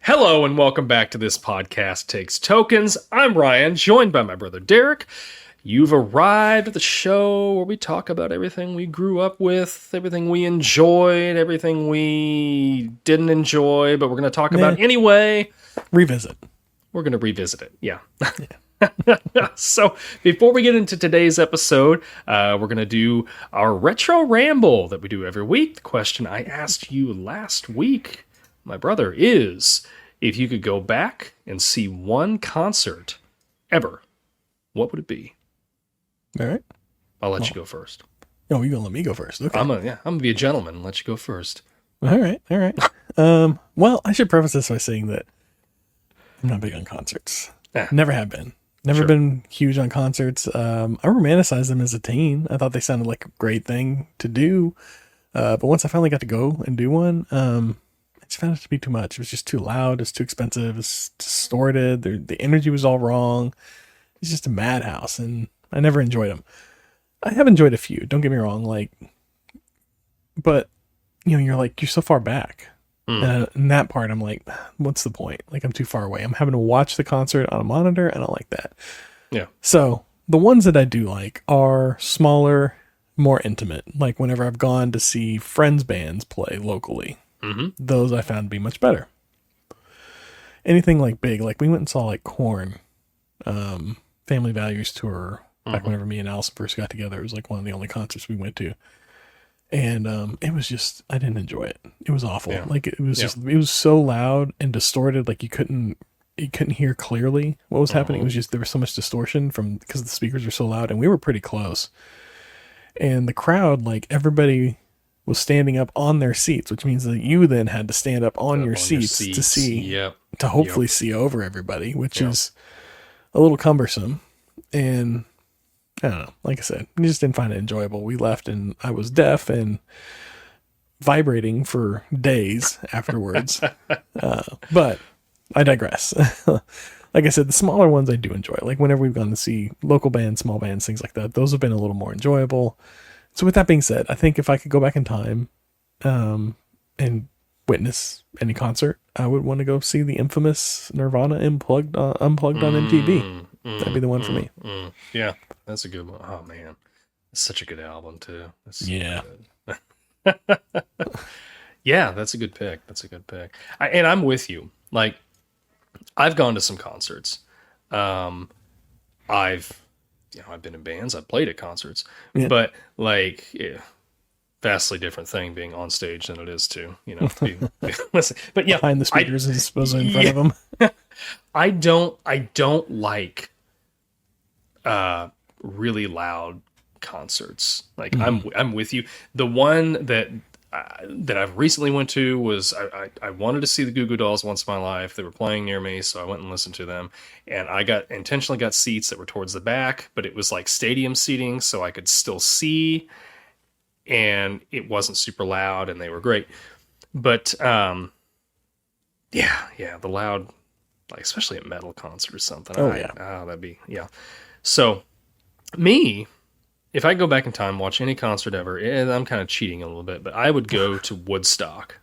Hello and welcome back to This Podcast Takes Tokens. I'm Ryan, joined by my brother Derek. You've arrived at the show where we talk about everything we grew up with, everything we enjoyed, everything we didn't enjoy, but we're going to talk about anyway. Revisit. We're going to revisit it, yeah. So before we get into today's episode, we're going to do our retro ramble that we do every week. The question I asked you last week, my brother, is if you could go back and see one concert ever, what would it be? All right. I'll let you go first. Oh, you're going to let me go first. Okay. I'm going to be a gentleman and let you go first. All right. Well, I should preface this by saying that I'm not big on concerts. Never have been. Never been huge on concerts. I romanticized them as a teen. I thought they sounded like a great thing to do. But once I finally got to go and do one, I just found it to be too much. It was just too loud. It's too expensive. It's distorted. The energy was all wrong. It's just a madhouse, and I never enjoyed them. I have enjoyed a few. Don't get me wrong. But you're so far back. In that part, I'm like, what's the point? Like, I'm too far away. I'm having to watch the concert on a monitor. I don't like that. Yeah. So the ones that I do like are smaller, more intimate. Like whenever I've gone to see friends' bands play locally. Mm-hmm. Those I found to be much better. Anything like big, like we went and saw like Korn, Family Values Tour, back whenever me and Allison first got together. It was like one of the only concerts we went to. And it was just, I didn't enjoy it. It was awful. Yeah. Like it was it was so loud and distorted. Like you couldn't hear clearly what was happening. It was just, there was so much distortion because the speakers were so loud, and we were pretty close. And the crowd, like everybody was standing up on their seats, which means that you then had to stand up on your seats to see, to hopefully see over everybody, which is a little cumbersome. And I don't know, like I said, we just didn't find it enjoyable. We left and I was deaf and vibrating for days afterwards. But I digress. Like I said, the smaller ones I do enjoy. Like whenever we've gone to see local bands, small bands, things like that, those have been a little more enjoyable. So with that being said, I think if I could go back in time and witness any concert, I would want to go see the infamous Nirvana Unplugged on MTV. That'd be the one for me. Yeah, that's a good one. Oh, man. It's such a good album, too. Yeah. Yeah, that's a good pick. And I'm with you. Like, I've gone to some concerts. I've been in bands. I've played at concerts. Yeah. But, vastly different thing being on stage than it is to, listen. But yeah, behind the speakers as opposed to in front of them. I don't like really loud concerts. Like I'm with you. The one that I've recently went to was I wanted to see the Goo Goo Dolls once in my life. They were playing near me, so I went and listened to them. And I intentionally got seats that were towards the back, but it was like stadium seating, so I could still see. And it wasn't super loud, and they were great. But the loud, like especially at metal concert or something. That'd be So me, if I go back in time, watch any concert ever, I'm kind of cheating a little bit, but I would go to Woodstock.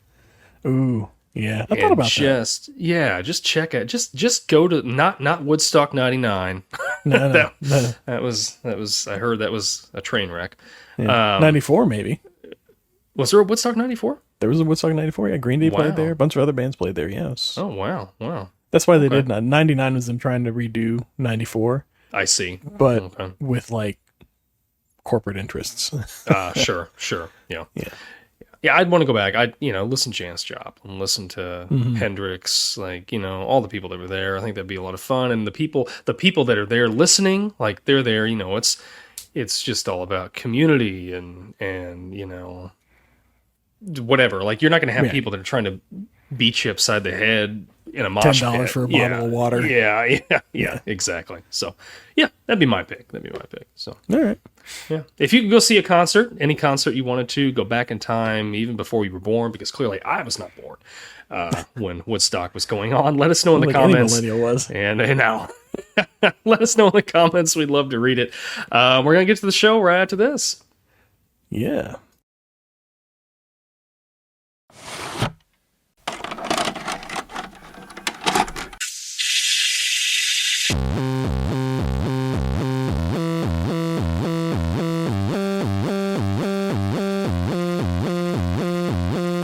Ooh, yeah. I thought about that. Just check it. Just go to not Woodstock 99. No. That was I heard that was a train wreck. Yeah. 94 maybe. Was there a Woodstock 94? There was a Woodstock 94. Yeah, Green Day played there. A bunch of other bands played there. Yes. Oh wow. That's why they did 99 was them trying to redo 94. I see. But with like corporate interests. Sure. Yeah. Yeah, I'd want to go back. I'd, listen to Janis Joplin, listen to Hendrix, all the people that were there. I think that'd be a lot of fun. And the people that are there listening, like they're there, it's just all about community and whatever. Like you're not going to have people that are trying to beat you upside the head in a mosh pit. $10 for a bottle of water. Yeah, exactly. So, that'd be my pick. So, all right. Yeah. If you could go see a concert, any concert you wanted to, go back in time, even before you were born, because clearly I was not born when Woodstock was going on. Let us know in the comments. Any millennial was. And now, let us know in the comments. We'd love to read it. We're going to get to the show right after this. Yeah.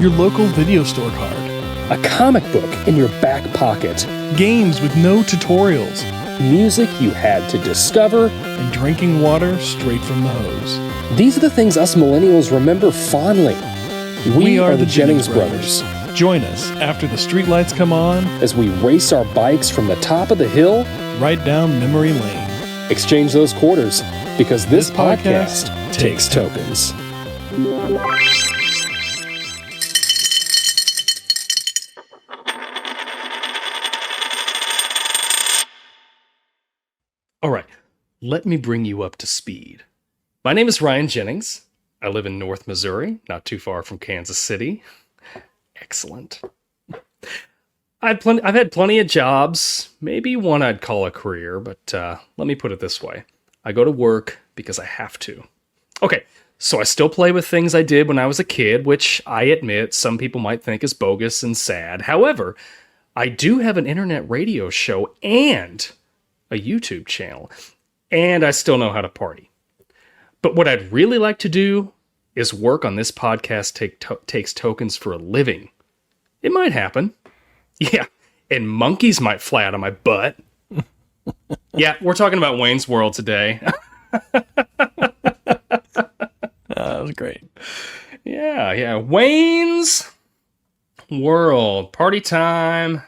your local video store card, a comic book in your back pocket, games with no tutorials, music you had to discover, and drinking water straight from the hose. These are the things us millennials remember fondly. We are the Jennings brothers. Join us after the streetlights come on as we race our bikes from the top of the hill right down memory lane. Exchange those quarters, because this podcast takes tokens. All right, let me bring you up to speed. My name is Ryan Jennings. I live in North Missouri, not too far from Kansas City. Excellent. I've had plenty of jobs, maybe one I'd call a career, but let me put it this way. I go to work because I have to. Okay, so I still play with things I did when I was a kid, which I admit some people might think is bogus and sad. However, I do have an internet radio show and a YouTube channel, and I still know how to party. But what I'd really like to do is work on this podcast takes tokens for a living. It might happen. Yeah, and monkeys might fly out of my butt. Yeah, we're talking about Wayne's World today. That was great. Yeah. Wayne's World. Party time.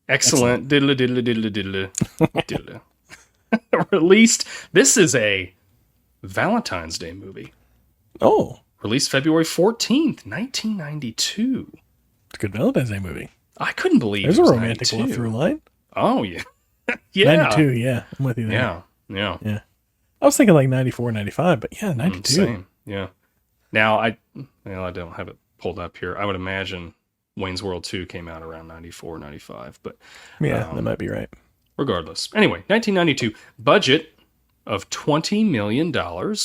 Excellent. Diddle, diddle, diddle, diddle, diddle. Released. This is a Valentine's Day movie. Oh. Released February 14th, 1992. It's a good Valentine's Day movie. I couldn't believe There's it was a romantic love 92. through line. Oh, yeah. Yeah. 92, yeah. I'm with you there. Yeah. I was thinking like 94, 95, but yeah, 92. Same. Yeah. Now, I don't have it pulled up here. I would imagine Wayne's World 2 came out around 94, 95, but Yeah, that might be right. regardless. Anyway, 1992, budget of $20 million,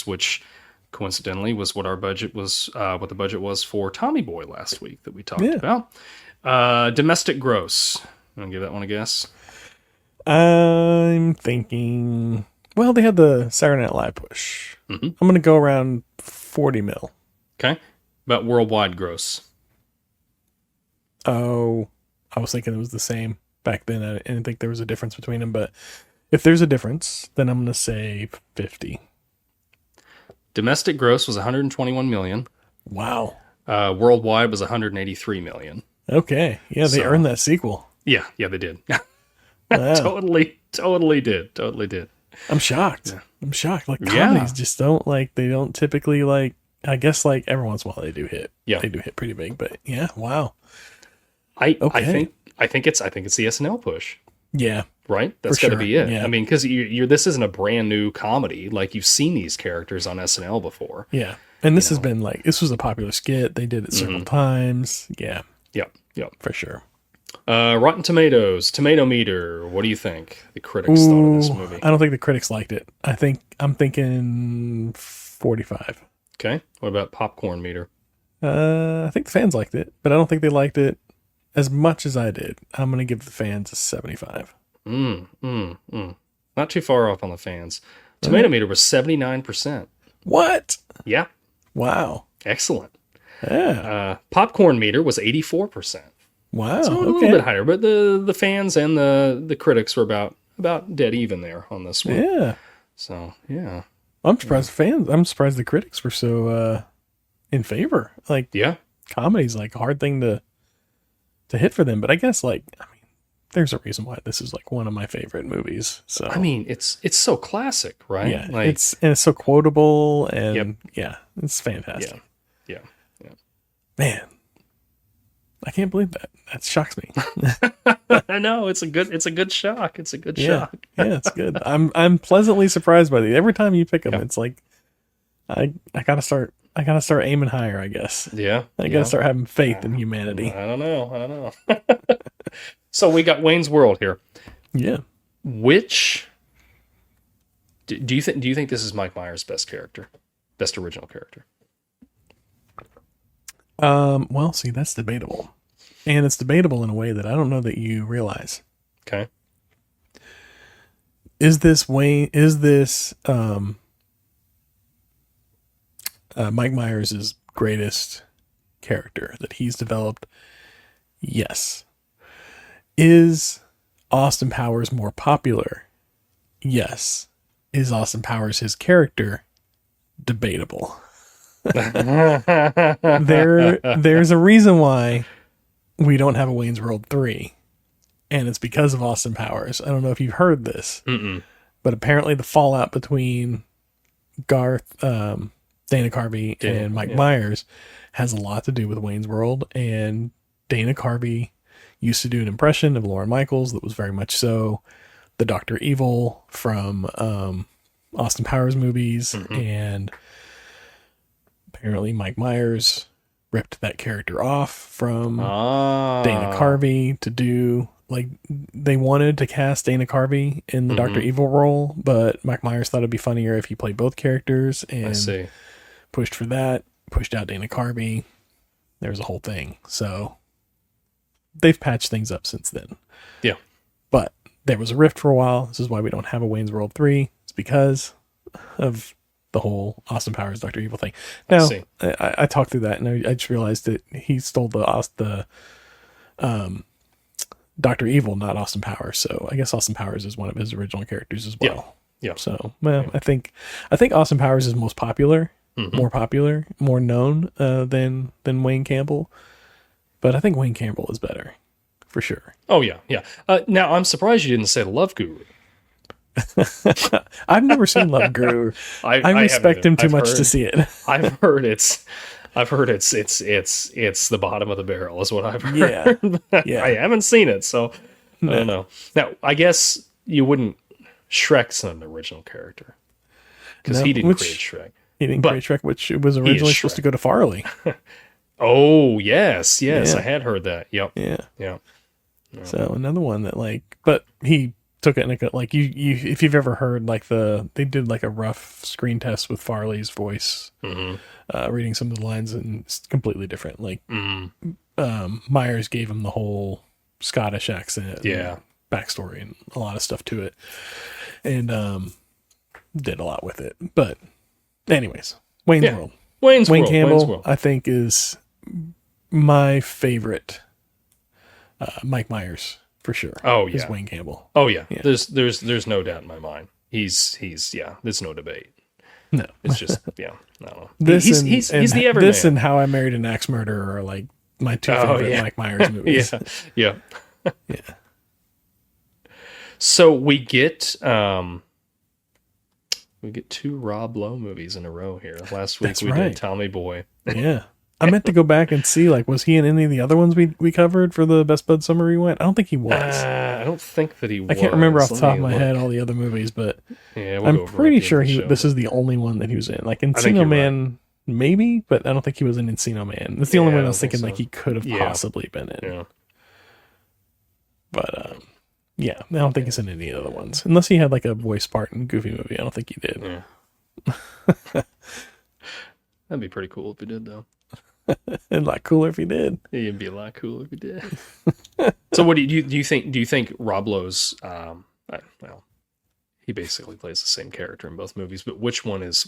which coincidentally was what our budget was, what the budget was for Tommy Boy last week that we talked about. Domestic gross. You want to give that one a guess? I'm thinking, well, they had the Saturday Night Live push. Mm-hmm. I'm going to go around 40 mil. Okay. About worldwide gross. Oh, I was thinking it was the same back then. I didn't think there was a difference between them, but if there's a difference, then I'm going to say 50. Domestic gross was 121 million. Wow. Worldwide was 183 million. Okay. Yeah, they earned that sequel. Yeah, they did. Wow. Totally did. I'm shocked. Yeah. I'm shocked. Like, comedies just don't, like, they don't typically, like, I guess, like, every once in a while they do hit. Yeah. They do hit pretty big, but yeah, wow. I think it's the SNL push. Yeah. Right? That's For got to sure. be it. Yeah. I mean, because this isn't a brand new comedy. Like, you've seen these characters on SNL before. Yeah. And this has been, like, this was a popular skit. They did it several times. Yeah. Yep. For sure. Rotten Tomatoes, tomato meter. What do you think the critics thought of this movie? I don't think the critics liked it. I'm thinking 45. Okay. What about popcorn meter? I think the fans liked it, but I don't think they liked it as much as I did. I'm going to give the fans a 75. Not too far off on the fans. Tomato meter was 79%. What? Yeah. Wow. Excellent. Yeah. Popcorn meter was 84%. Wow. So a little bit higher, but the fans and the critics were about dead even there on this one. Yeah. So, yeah. I'm surprised I'm surprised the critics were so in favor. Like, Yeah. comedy's like a hard thing to hit for them, but I guess, like, I mean, there's a reason why this is like one of my favorite movies. So I mean, it's so classic, right? yeah, Like, it's so quotable, and yeah, it's fantastic. Yeah. Man, I can't believe that. That shocks me. I know it's a good shock. It's a good shock. Yeah, it's good. I'm pleasantly surprised by these. Every time you pick them, it's like I gotta start aiming higher, I guess. Yeah. I gotta start having faith in humanity. I don't know. So we got Wayne's World here. Yeah. Which do you think this is Mike Myers' best original character? Well, see, that's debatable. And it's debatable in a way that I don't know that you realize. Okay. Is this Mike Myers' greatest character that he's developed? Yes. Is Austin Powers more popular? Yes. Is Austin Powers his character? Debatable. There's a reason why we don't have a Wayne's World 3. And it's because of Austin Powers. I don't know if you've heard this. But apparently the fallout between Garth, Dana Carvey, and Mike Myers has a lot to do with Wayne's World. And Dana Carvey used to do an impression of Lorne Michaels that was very much so the Dr. Evil from Austin Powers movies. And apparently Mike Myers ripped that character off from Dana Carvey to do... Like, they wanted to cast Dana Carvey in the Dr. Evil role, but Mike Myers thought it'd be funnier if he played both characters, and pushed for that, pushed out Dana Carvey. There was a whole thing. So they've patched things up since then. Yeah. But there was a rift for a while. This is why we don't have a Wayne's World 3. It's because of the whole Austin Powers Dr. Evil thing. Now, I talked through that, and I just realized that he stole the Dr. Evil, not Austin Powers. So I guess Austin Powers is one of his original characters as well. Yeah. So, well, I think Austin Powers is most popular, more popular, more known than Wayne Campbell. But I think Wayne Campbell is better, for sure. Oh yeah, yeah. Now I'm surprised you didn't say the Love Guru. I've never seen Love Guru. I respect him too much to see it. I've heard it's the bottom of the barrel is what I've heard. Yeah. I haven't seen it, so I don't know. Now, I guess you wouldn't. Shrek's not an original character because he didn't create Shrek. He didn't create Shrek, which was originally supposed to go to Farley. Oh yes, I had heard that. Yep. Yeah. So another one that but he took it and like you if you've ever heard they did like a rough screen test with Farley's voice. Reading some of the lines, and it's completely different. Myers gave him the whole Scottish accent, backstory, and a lot of stuff to it, and did a lot with it. But, anyways, Wayne's World, Wayne Campbell, I think is my favorite. Mike Myers for sure. Oh yeah, is Wayne Campbell. Oh yeah. There's no doubt in my mind. He's there's no debate. No, it's just I don't know. He's the everyman. This and How I Married an Axe Murderer are like my two favorite Mike Myers movies. Yeah. So we get 2 Rob Lowe movies in a row here. Last week we did Tommy Boy. Yeah. I meant to go back and see, was he in any of the other ones we covered for the Best Bud Summer Rewind? I don't think he was. I don't think that he was. I can't remember off the top of my head all the other movies, but I'm pretty sure this is the only one that he was in. Like Encino Man, maybe, but I don't think he was in Encino Man. That's the only one I was thinking he could have possibly been in. Yeah. But, I don't think he's in any other ones. Unless he had a voice part in Goofy Movie. I don't think he did. Yeah. That'd be pretty cool if he did, though. A lot cooler if he did. It'd be a lot cooler if he did. So, what do you think? Do you think Rob Lowe's? He basically plays the same character in both movies, but which one is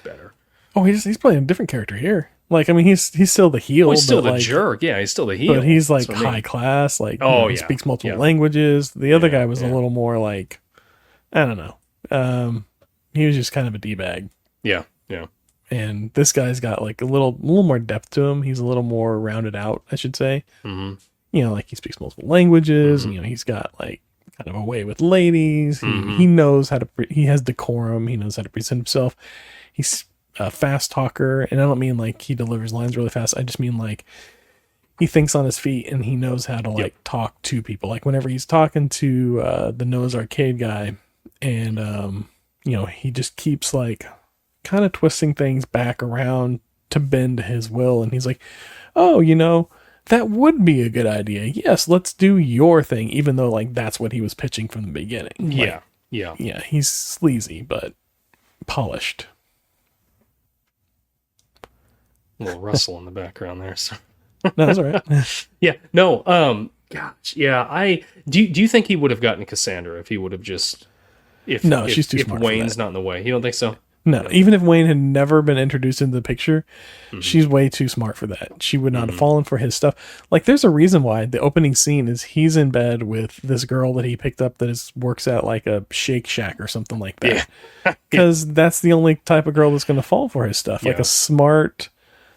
better? Oh, he's playing a different character here. He's still the heel. Well, he's still the jerk. Yeah, he's still the heel. But he's high class. He speaks multiple languages. The other guy was a little more I don't know. He was just kind of a d-bag. Yeah. And this guy's got a little more depth to him. He's a little more rounded out, I should say. Mm-hmm. He speaks multiple languages. And, he's got kind of a way with ladies. He knows how to. He has decorum. He knows how to present himself. He's a fast talker, and I don't mean he delivers lines really fast. I just mean he thinks on his feet, and he knows how to talk to people. Whenever he's talking to the Noah's Arcade guy, and he just keeps kind of twisting things back around to bend to his will, and he's like, oh, that would be a good idea. Yes, let's do your thing, even though that's what he was pitching from the beginning. Yeah. He's sleazy but polished. A little rustle in the background there. So. No, that's all right. Yeah. No. Gosh. Yeah. Do you think he would have gotten Cassandra if he would have just? She's too smart. If Wayne's not in the way, you don't think so? No, even if Wayne had never been introduced into the picture, she's way too smart for that. She would not have fallen for his stuff. Like, there's a reason why the opening scene is he's in bed with this girl that he picked up that works at like a Shake Shack or something like that. Because that's the only type of girl that's going to fall for his stuff. Like a smart,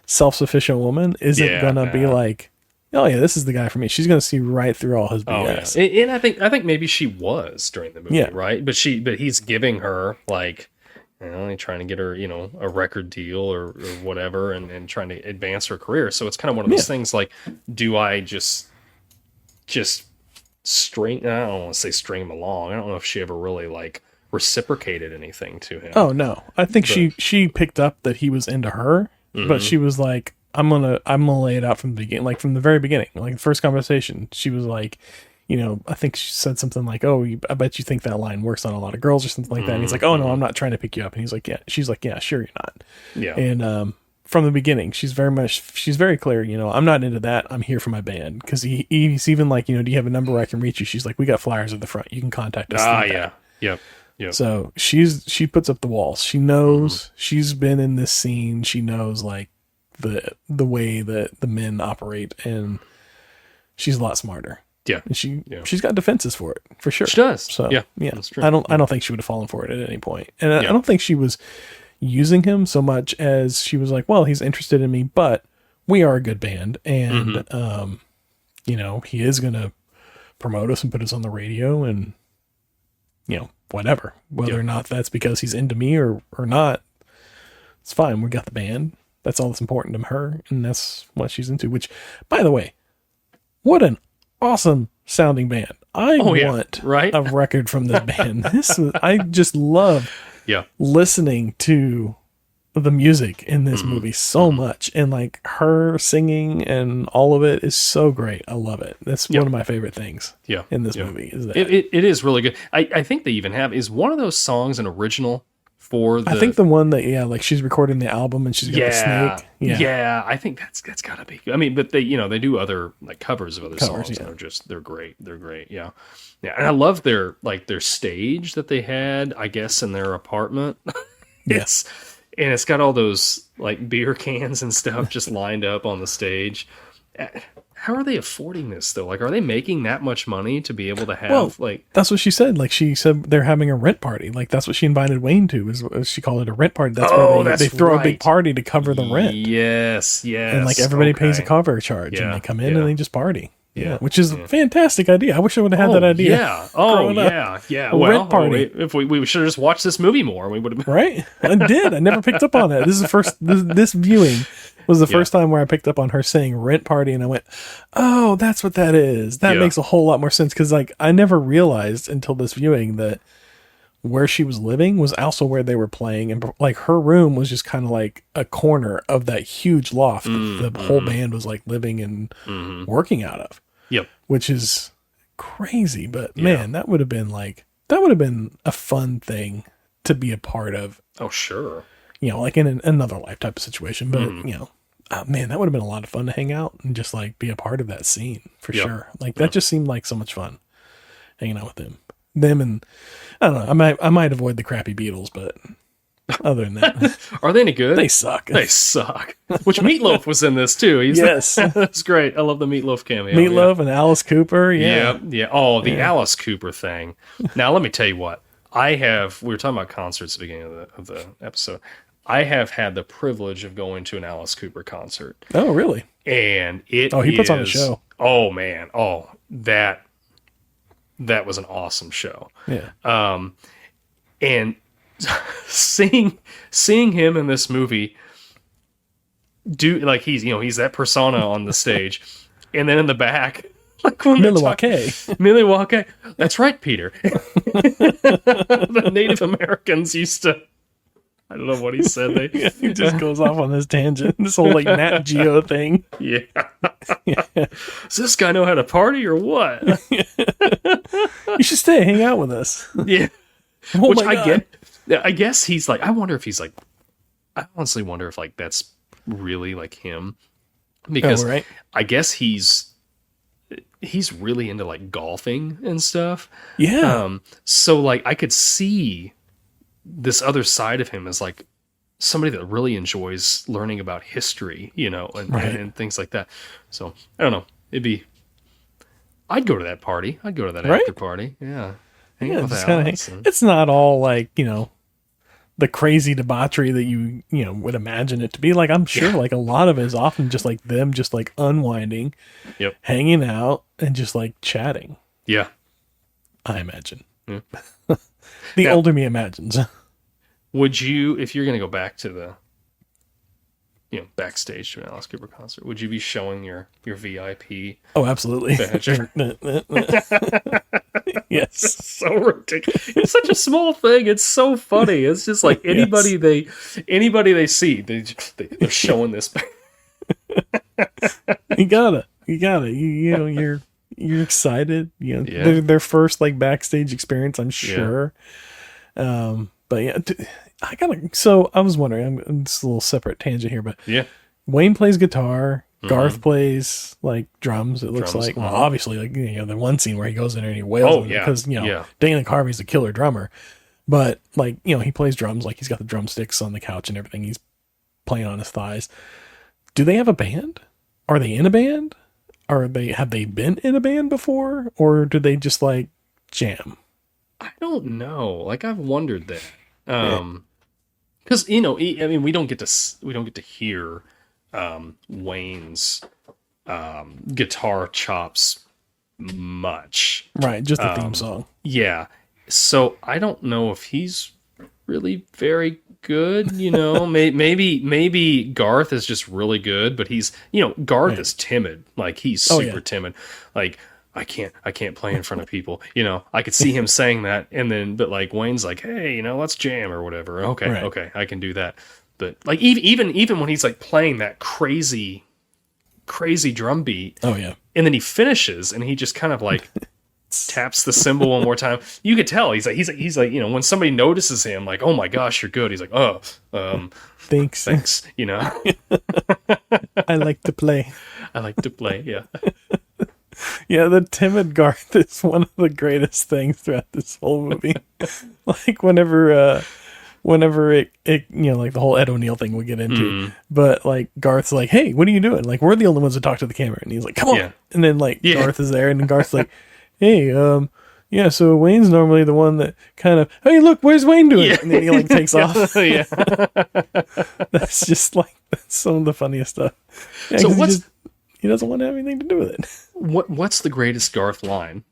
self-sufficient woman isn't going to be like, oh yeah, this is the guy for me. She's going to see right through all his BS. And I think maybe she was during the movie, right? But he's giving her like, trying to get her, a record deal or whatever, and trying to advance her career. So it's kind of one of those things like, do I just string? I don't want to say string him along. I don't know if she ever really like reciprocated anything to him. Oh no, I think she picked up that he was into her, but she was like, I'm gonna lay it out from the beginning, like from the very beginning, like the first conversation. She was like, I think she said something like, "Oh, I bet you think that line works on a lot of girls," or something like that. And he's like, "Oh no, I'm not trying to pick you up." And he's like, "Yeah." She's like, "Yeah, sure, you're not." Yeah. And from the beginning, she's very clear. I'm not into that. I'm here for my band. Because he's even like, do you have a number where I can reach you? She's like, we got flyers at the front. You can contact us. Yep. So she puts up the walls. She knows she's been in this scene. She knows like the way that the men operate, and she's a lot smarter. Yeah. And she's got defenses for it, for sure. She does. So yeah. That's true. I don't think she would have fallen for it at any point. And I don't think she was using him so much as she was like, well, he's interested in me, but we are a good band, and he is going to promote us and put us on the radio, and whatever. Whether or not that's because he's into me or not, it's fine. We got the band. That's all that's important to her, and that's what she's into. Which, by the way, what an awesome sounding band. I want a record from this band. I just love listening to the music in this movie so much, and like her singing and all of it is so great. I love it. That's one of my favorite things in this movie. Is that it is really good. I think they even have, is one of those songs an original for the, I think the one that like she's recording the album and she's got the snake. I think that's gotta be. I mean, but they they do other like covers of other songs and they're great. Yeah. And I love their stage that they had, I guess, in their apartment. Yes. And it's got all those like beer cans and stuff just lined up on the stage. How are they affording this though? Like, are they making that much money to be able to have that's what she said. Like, she said they're having a rent party. Like, that's what she invited Wayne to, is she called it a rent party. That's where they throw a big party to cover the rent. Yes. And like everybody pays a cover charge and they come in and they just party. Yeah, which is a fantastic idea. I wish I would have had that idea. Yeah. Rent party. If we should have just watched this movie more, we would have been right. I did. I never picked up on that. This is the first. This viewing was the first time where I picked up on her saying rent party, and I went, "Oh, that's what that is. That makes a whole lot more sense." Because like I never realized until this viewing that where she was living was also where they were playing, and like her room was just kind of like a corner of that huge loft that the whole band was like living and working out of. Yep. Which is crazy, but man, that would have been a fun thing to be a part of. Oh, sure. Like in another life type of situation, but man, that would have been a lot of fun to hang out and just like be a part of that scene for sure. Like that just seemed like so much fun hanging out with them, and I don't know. I might avoid the crappy Beatles, but other than that, are they any good? They suck. They suck. Which Meatloaf was in this too. That's great. I love the Meatloaf cameo. Meatloaf and Alice Cooper. Yeah. Oh, the Alice Cooper thing. Now let me tell you what. We were talking about concerts at the beginning of the episode. I have had the privilege of going to an Alice Cooper concert. Oh, really? And he puts on a show. Oh man. Oh, that was an awesome show. Yeah. And seeing him in this movie do like he's that persona on the stage, and then in the back, like when Milwaukee. That's right, Peter. The Native Americans used to. I don't know what he said. He just goes off on this tangent. This whole like Nat Geo thing. Yeah. Does this guy know how to party or what? You should stay, hang out with us. Yeah. Oh, which I get. I guess he's like, I honestly wonder if like that's really like him, because I guess he's really into like golfing and stuff. Yeah. So like I could see this other side of him is like somebody that really enjoys learning about history, and things like that. So I don't know. I'd go to that party. I'd go to that after party. Yeah. Hang out with Alex. It's not all like, the crazy debauchery that you would imagine it to be. Like, I'm sure like a lot of it is often just like them just like unwinding, hanging out and just like chatting. Yeah. I imagine. Yeah. The older me imagines. Would you, if you're going to go back to the, backstage to an Alice Cooper concert, would you be showing your VIP? Oh, absolutely. Badge? Yes. It's so ridiculous. It's such a small thing. It's so funny. It's just like anybody they see, they're showing this. You gotta. You're excited. Their first like backstage experience, I'm sure. Yeah. But yeah, so I was wondering, I'm just a little separate tangent here, but Wayne plays guitar, Garth plays like drums. It looks like, well, obviously, like, the one scene where he goes in there and he wails because, Dana Carvey's a killer drummer, but like, he plays drums, like he's got the drumsticks on the couch and everything. He's playing on his thighs. Do they have a band? Are they in a band? Have they been in a band before, or do they just like jam? I don't know. Like, I've wondered that. Because I mean, we don't get to hear Wayne's guitar chops much, right? Just the theme song. Yeah. So I don't know if he's really very good. Maybe Garth is just really good, but he's Garth is timid. Like, he's super timid. Like, I can't play in front of people. I could see him saying that, but like Wayne's like, hey, let's jam or whatever. Okay, I can do that. But like even when he's like playing that crazy drum beat, and then he finishes and he just kind of like taps the cymbal one more time. You could tell he's like when somebody notices him, like, oh my gosh, you're good. He's like, thanks. I like to play. Yeah. Yeah, the timid Garth is one of the greatest things throughout this whole movie. Like whenever it like the whole Ed O'Neill thing we get into, but like Garth's like, hey, what are you doing? Like, we're the only ones that talk to the camera, and he's like, come on. And then like Garth is there, and Garth's like, hey, so Wayne's normally the one that kind of, hey, look, where's Wayne doing? And then he like takes off. Yeah. That's just like, that's some of the funniest stuff. Yeah, so he doesn't want to have anything to do with it. What's the greatest Garth line?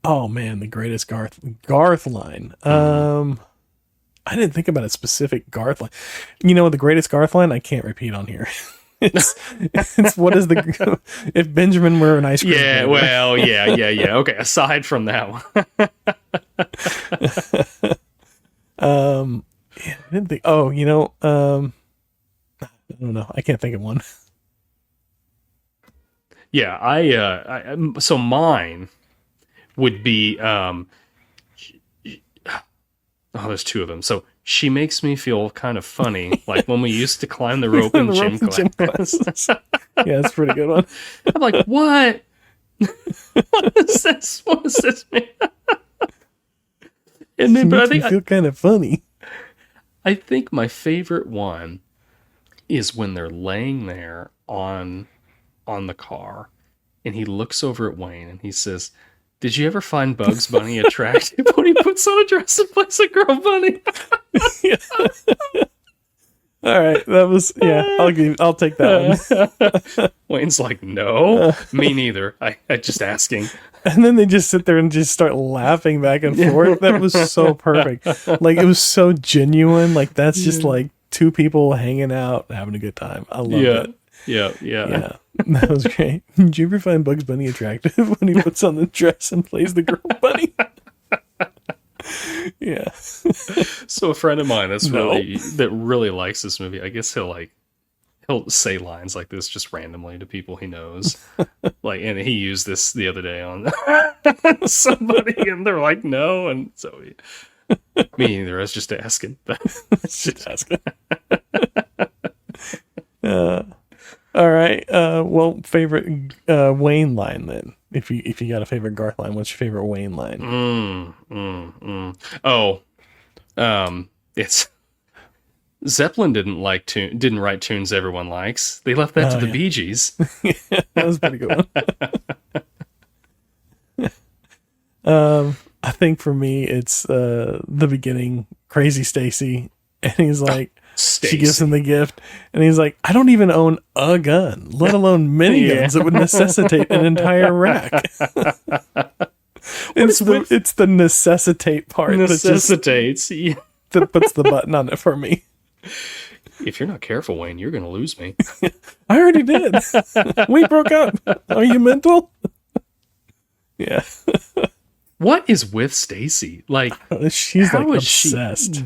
Oh man, the greatest Garth line. I didn't think about a specific Garth line. The greatest Garth line I can't repeat on here. It's what is the if Benjamin were an ice cream? Yeah, flavor. Well, yeah. Okay, aside from that one. I didn't think. Oh, I don't know. I can't think of one. Yeah, so mine would be there's two of them. So she makes me feel kind of funny, like when we used to climb the rope in gym class. Yeah, that's a pretty good one. I'm like, what? What is this? What does this mean? And then, but I think feel kind of funny. I think my favorite one is when they're laying there on the car, and he looks over at Wayne and he says, did you ever find Bugs Bunny attractive when he puts on a dress and plays a girl bunny? All right, that was I'll take that one. Wayne's like, no, me neither. I just asking. And then they just sit there and just start laughing back and forth. That was so perfect. Like, it was so genuine. Like, that's just like two people hanging out, having a good time. I love it. Yeah. That was great. Did you ever find Bugs Bunny attractive when he puts on the dress and plays the girl bunny? Yeah. So a friend of mine that really likes this movie, I guess he'll say lines like this just randomly to people he knows. Like, and he used this the other day on somebody, and they're like, no, and so me neither. I was just asking. Just asking. All right. Well, favorite Wayne line then. If you got a favorite Garth line, what's your favorite Wayne line? Oh, It's Zeppelin didn't write tunes everyone likes. They left that to the Bee Gees. That was a pretty good one. I think for me, it's the beginning, Crazy Stacy, and he's like, she gives him the gift, and he's like, I don't even own a gun, let alone miniguns that would necessitate an entire rack. It's the necessitate part. Necessitates. That puts the button on it for me. If you're not careful, Wayne, you're going to lose me. I already did. We broke up. Are you mental? Yeah. What is with Stacy? Like, she's like obsessed.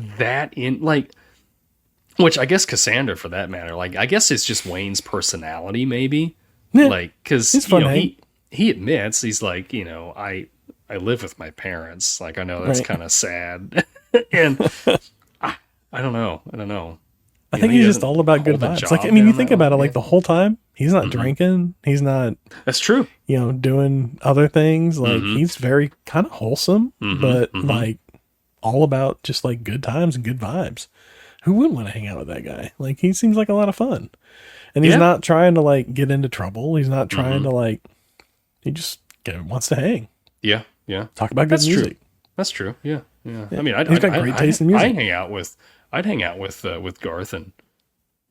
Which I guess Cassandra, for that matter, like, I guess it's just Wayne's personality, maybe. Yeah, like, because he admits, he's like, I live with my parents. Like, I know that's kind of sad, and I don't know. I think he's just all about good vibes. Like, I mean, you think about it, like the whole time he's not drinking. He's not. That's true. Doing other things. Like he's very kind of wholesome, but like all about just like good times and good vibes. Who wouldn't want to hang out with that guy? Like, he seems like a lot of fun, and he's not trying to like get into trouble. He's not trying to like. He just wants to hang. Yeah. Talk about good music. True. That's true. Yeah. I mean, he's got great taste in music. I'd hang out with Garth and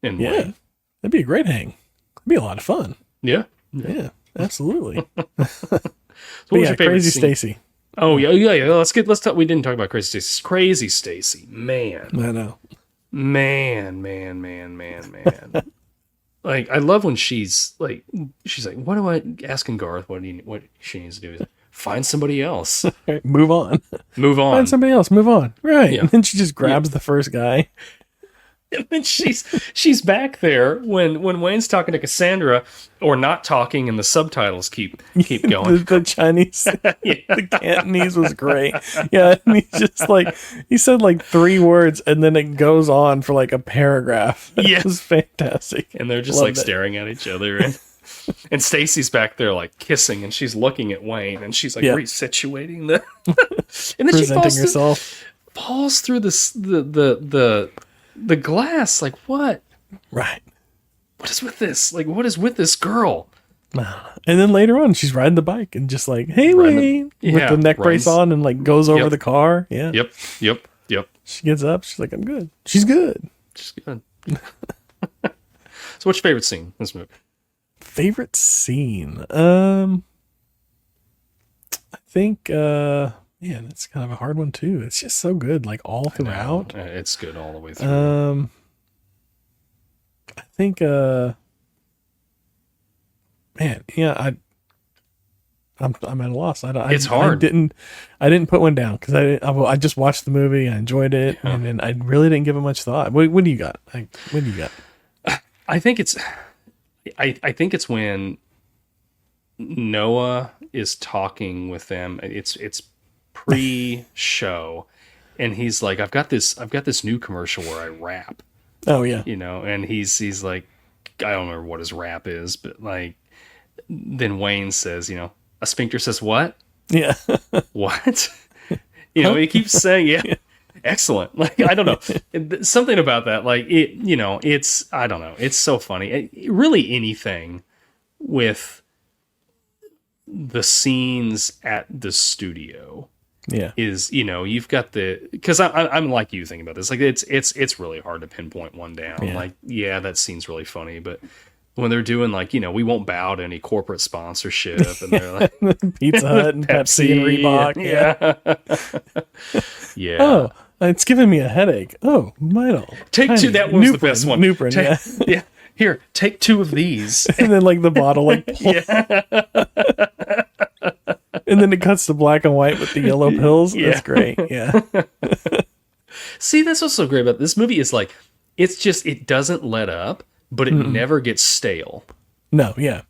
Wayne. That'd be a great hang. It'd be a lot of fun. Yeah, absolutely. So what was your favorite Crazy scene? Stacy. Oh yeah. Let's talk. We didn't talk about Crazy Stacy. Crazy Stacy, man. I know. Man. Like, I love when she's like, what do I asking Garth what she needs to do? He's like, find somebody else. Right, move on. Find somebody else. Move on. Right. Yeah. And then she just grabs the first guy. And then she's back there when Wayne's talking to Cassandra, or not talking, and the subtitles keep going. the Chinese, the Cantonese was great. Yeah, and he's just like, he said like 3 words, and then it goes on for like a paragraph. It was fantastic. And they're just staring at each other, and Stacy's back there like kissing, and she's looking at Wayne, and she's like resituating the, and then she falls through the glass. Like, what? Right. What is with this? Like, what is with this girl? And then later on, she's riding the bike and just like, hey, Wayne, with the neck brace on, and like goes over the car. Yeah. Yep. She gets up. She's like, I'm good. She's good. So what's your favorite scene in this movie? Favorite scene? I think, man, it's kind of a hard one too. It's just so good, like all throughout. It's good all the way through. I think, man, yeah, I'm at a loss. It's hard. I didn't put one down because I just watched the movie. I enjoyed it, and then I really didn't give it much thought. What do you got? What do you got? I think it's when Noah is talking with them. It's pre-show, and he's like, I've got this new commercial where I rap. Oh yeah. And he's like, I don't remember what his rap is, but like, then Wayne says, a sphincter says what? Yeah. What? He keeps saying, excellent. Like, I don't know. Something about that. Like, it's, I don't know. It's so funny. Really anything with the scenes at the studio. Yeah. Is, you've got because I'm like you thinking about this. Like, it's really hard to pinpoint one down. Yeah. Like, yeah, that scene's really funny, but when they're doing like, we won't bow to any corporate sponsorship, and they're like Pizza Hut and Pepsi and Reebok. Yeah. Oh, it's giving me a headache. Oh, Milo. Take 2. That was the best one. Nuprin, yeah. Here, take 2 of these. And then like the bottle like and then it cuts to black and white with the yellow pills. That's great. Yeah. See, that's what's so great about this movie is like, it doesn't let up, but it never gets stale. No, yeah.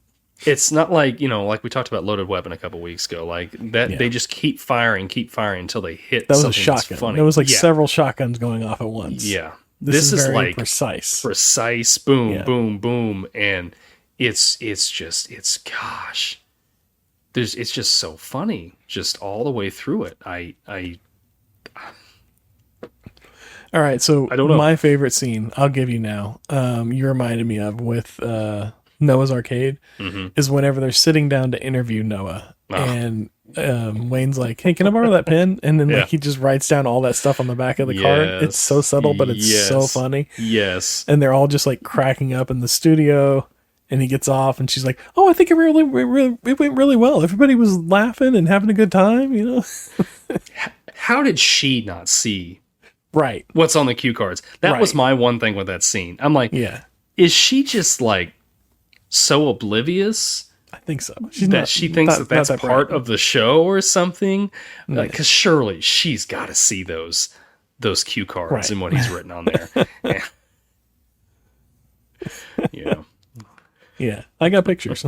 It's not like, like we talked about Loaded Weapon a couple weeks ago, like that they just keep firing until they hit that was something a shotgun. that's funny. There was like several shotguns going off at once. Yeah. This is very like precise, boom, boom, boom. And it's gosh, it's just so funny just all the way through it. All right, so I don't know. my favorite scene, I'll give you now. You reminded me of with Noah's Arcade is whenever they're sitting down to interview Noah, and Wayne's like, "Hey, can I borrow that pen?" And then like he just writes down all that stuff on the back of the card. It's so subtle, but it's so funny. Yes, and they're all just like cracking up in the studio. And he gets off, and she's like, "Oh, I think it went really well. Everybody was laughing and having a good time, you know." How did she not see right what's on the cue cards? That was my one thing with that scene. I'm like, is she just like so oblivious? I think so. She thinks that's part of the show or something. Like, because surely she's got to see those cue cards and what he's written on there. Yeah. Yeah, I got pictures.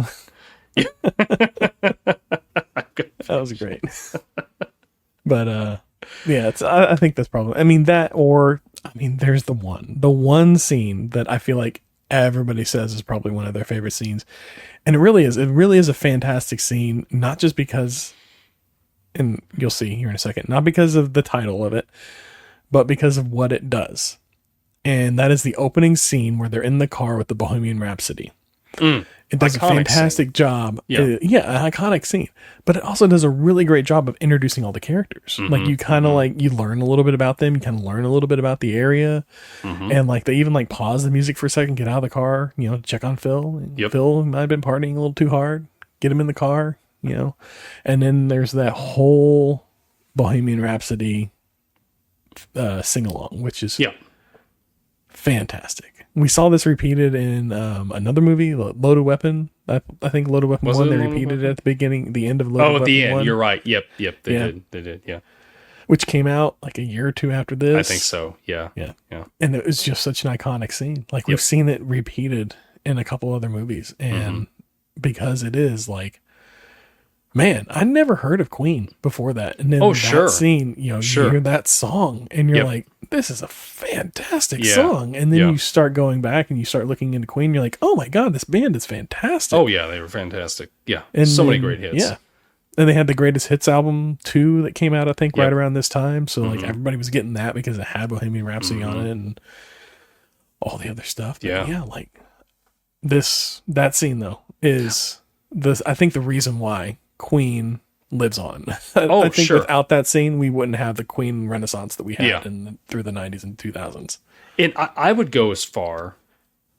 That was great. But yeah, I think that's probably. I mean that, or I mean, there's the one scene that I feel like everybody says is probably one of their favorite scenes, and it really is. It really is a fantastic scene, not just because, and you'll see here in a second, not because of the title of it, but because of what it does, and that is the opening scene where they're in the car with the Bohemian Rhapsody. It does a fantastic job. Yeah, an iconic scene. But it also does a really great job of introducing all the characters. Like you kind of like, you learn a little bit about them. You kind of learn a little bit about the area. And like they even like pause the music for a second, get out of the car, you know, check on Phil. And Phil might have been partying a little too hard. Get him in the car, you know. And then there's that whole Bohemian Rhapsody sing-along, which is fantastic. We saw this repeated in another movie, Loaded Weapon. I think Loaded Weapon 1, they repeated it at the beginning, the end of Loaded Weapon 1. Oh, at the end, you're right. Yep, they did, yeah. Which came out like a year or two after this. I think so, yeah. And it was just such an iconic scene. Like, we've seen it repeated in a couple other movies. And because it is like, man, I never heard of Queen before that. And then that scene, you know, you hear that song and you're like, this is a fantastic song. And then you start going back and you start looking into Queen. You're like, oh my God, this band is fantastic. Oh yeah, they were fantastic. Yeah. And so many great hits. Yeah. And they had the Greatest Hits album too that came out, I think, right around this time. So like everybody was getting that because it had Bohemian Rhapsody on it and all the other stuff. But yeah, like that scene though is I think the reason why Queen lives on. I think without that scene, we wouldn't have the Queen Renaissance that we had through the 90s and 2000s. And I would go as far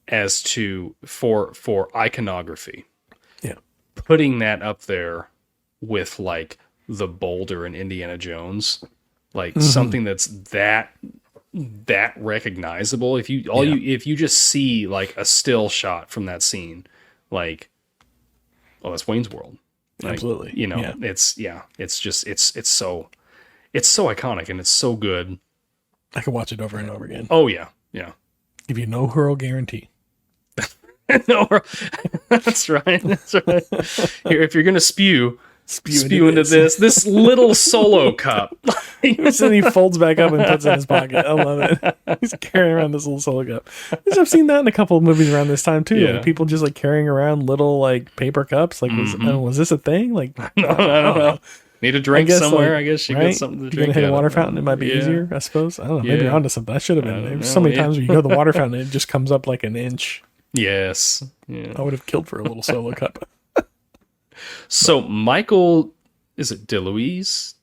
as to, for iconography, putting that up there with like the Boulder and Indiana Jones, like something that's that recognizable. If you just see like a still shot from that scene, like, oh, that's Wayne's World. Like, absolutely. You know, it's so iconic and it's so good. I could watch it over and over again. Oh yeah. Yeah. Give you no hurl guarantee. No, that's right. That's right. Here, if you're going to spew into this little solo cup. So he folds back up and puts it in his pocket. I love it. He's carrying around this little solo cup. I've seen that in a couple of movies around this time too. Yeah. Like people just like carrying around little like paper cups. Like was this a thing? Like I don't know. Need a drink somewhere. I guess you get something to drink. You're gonna hit a water fountain. It might be easier, I suppose. I don't know. Maybe you're onto something. I should have been. There's so many times where you go to the water fountain, it just comes up like an inch. Yes. Yeah. I would have killed for a little solo cup. So Michael, is it DeLuise?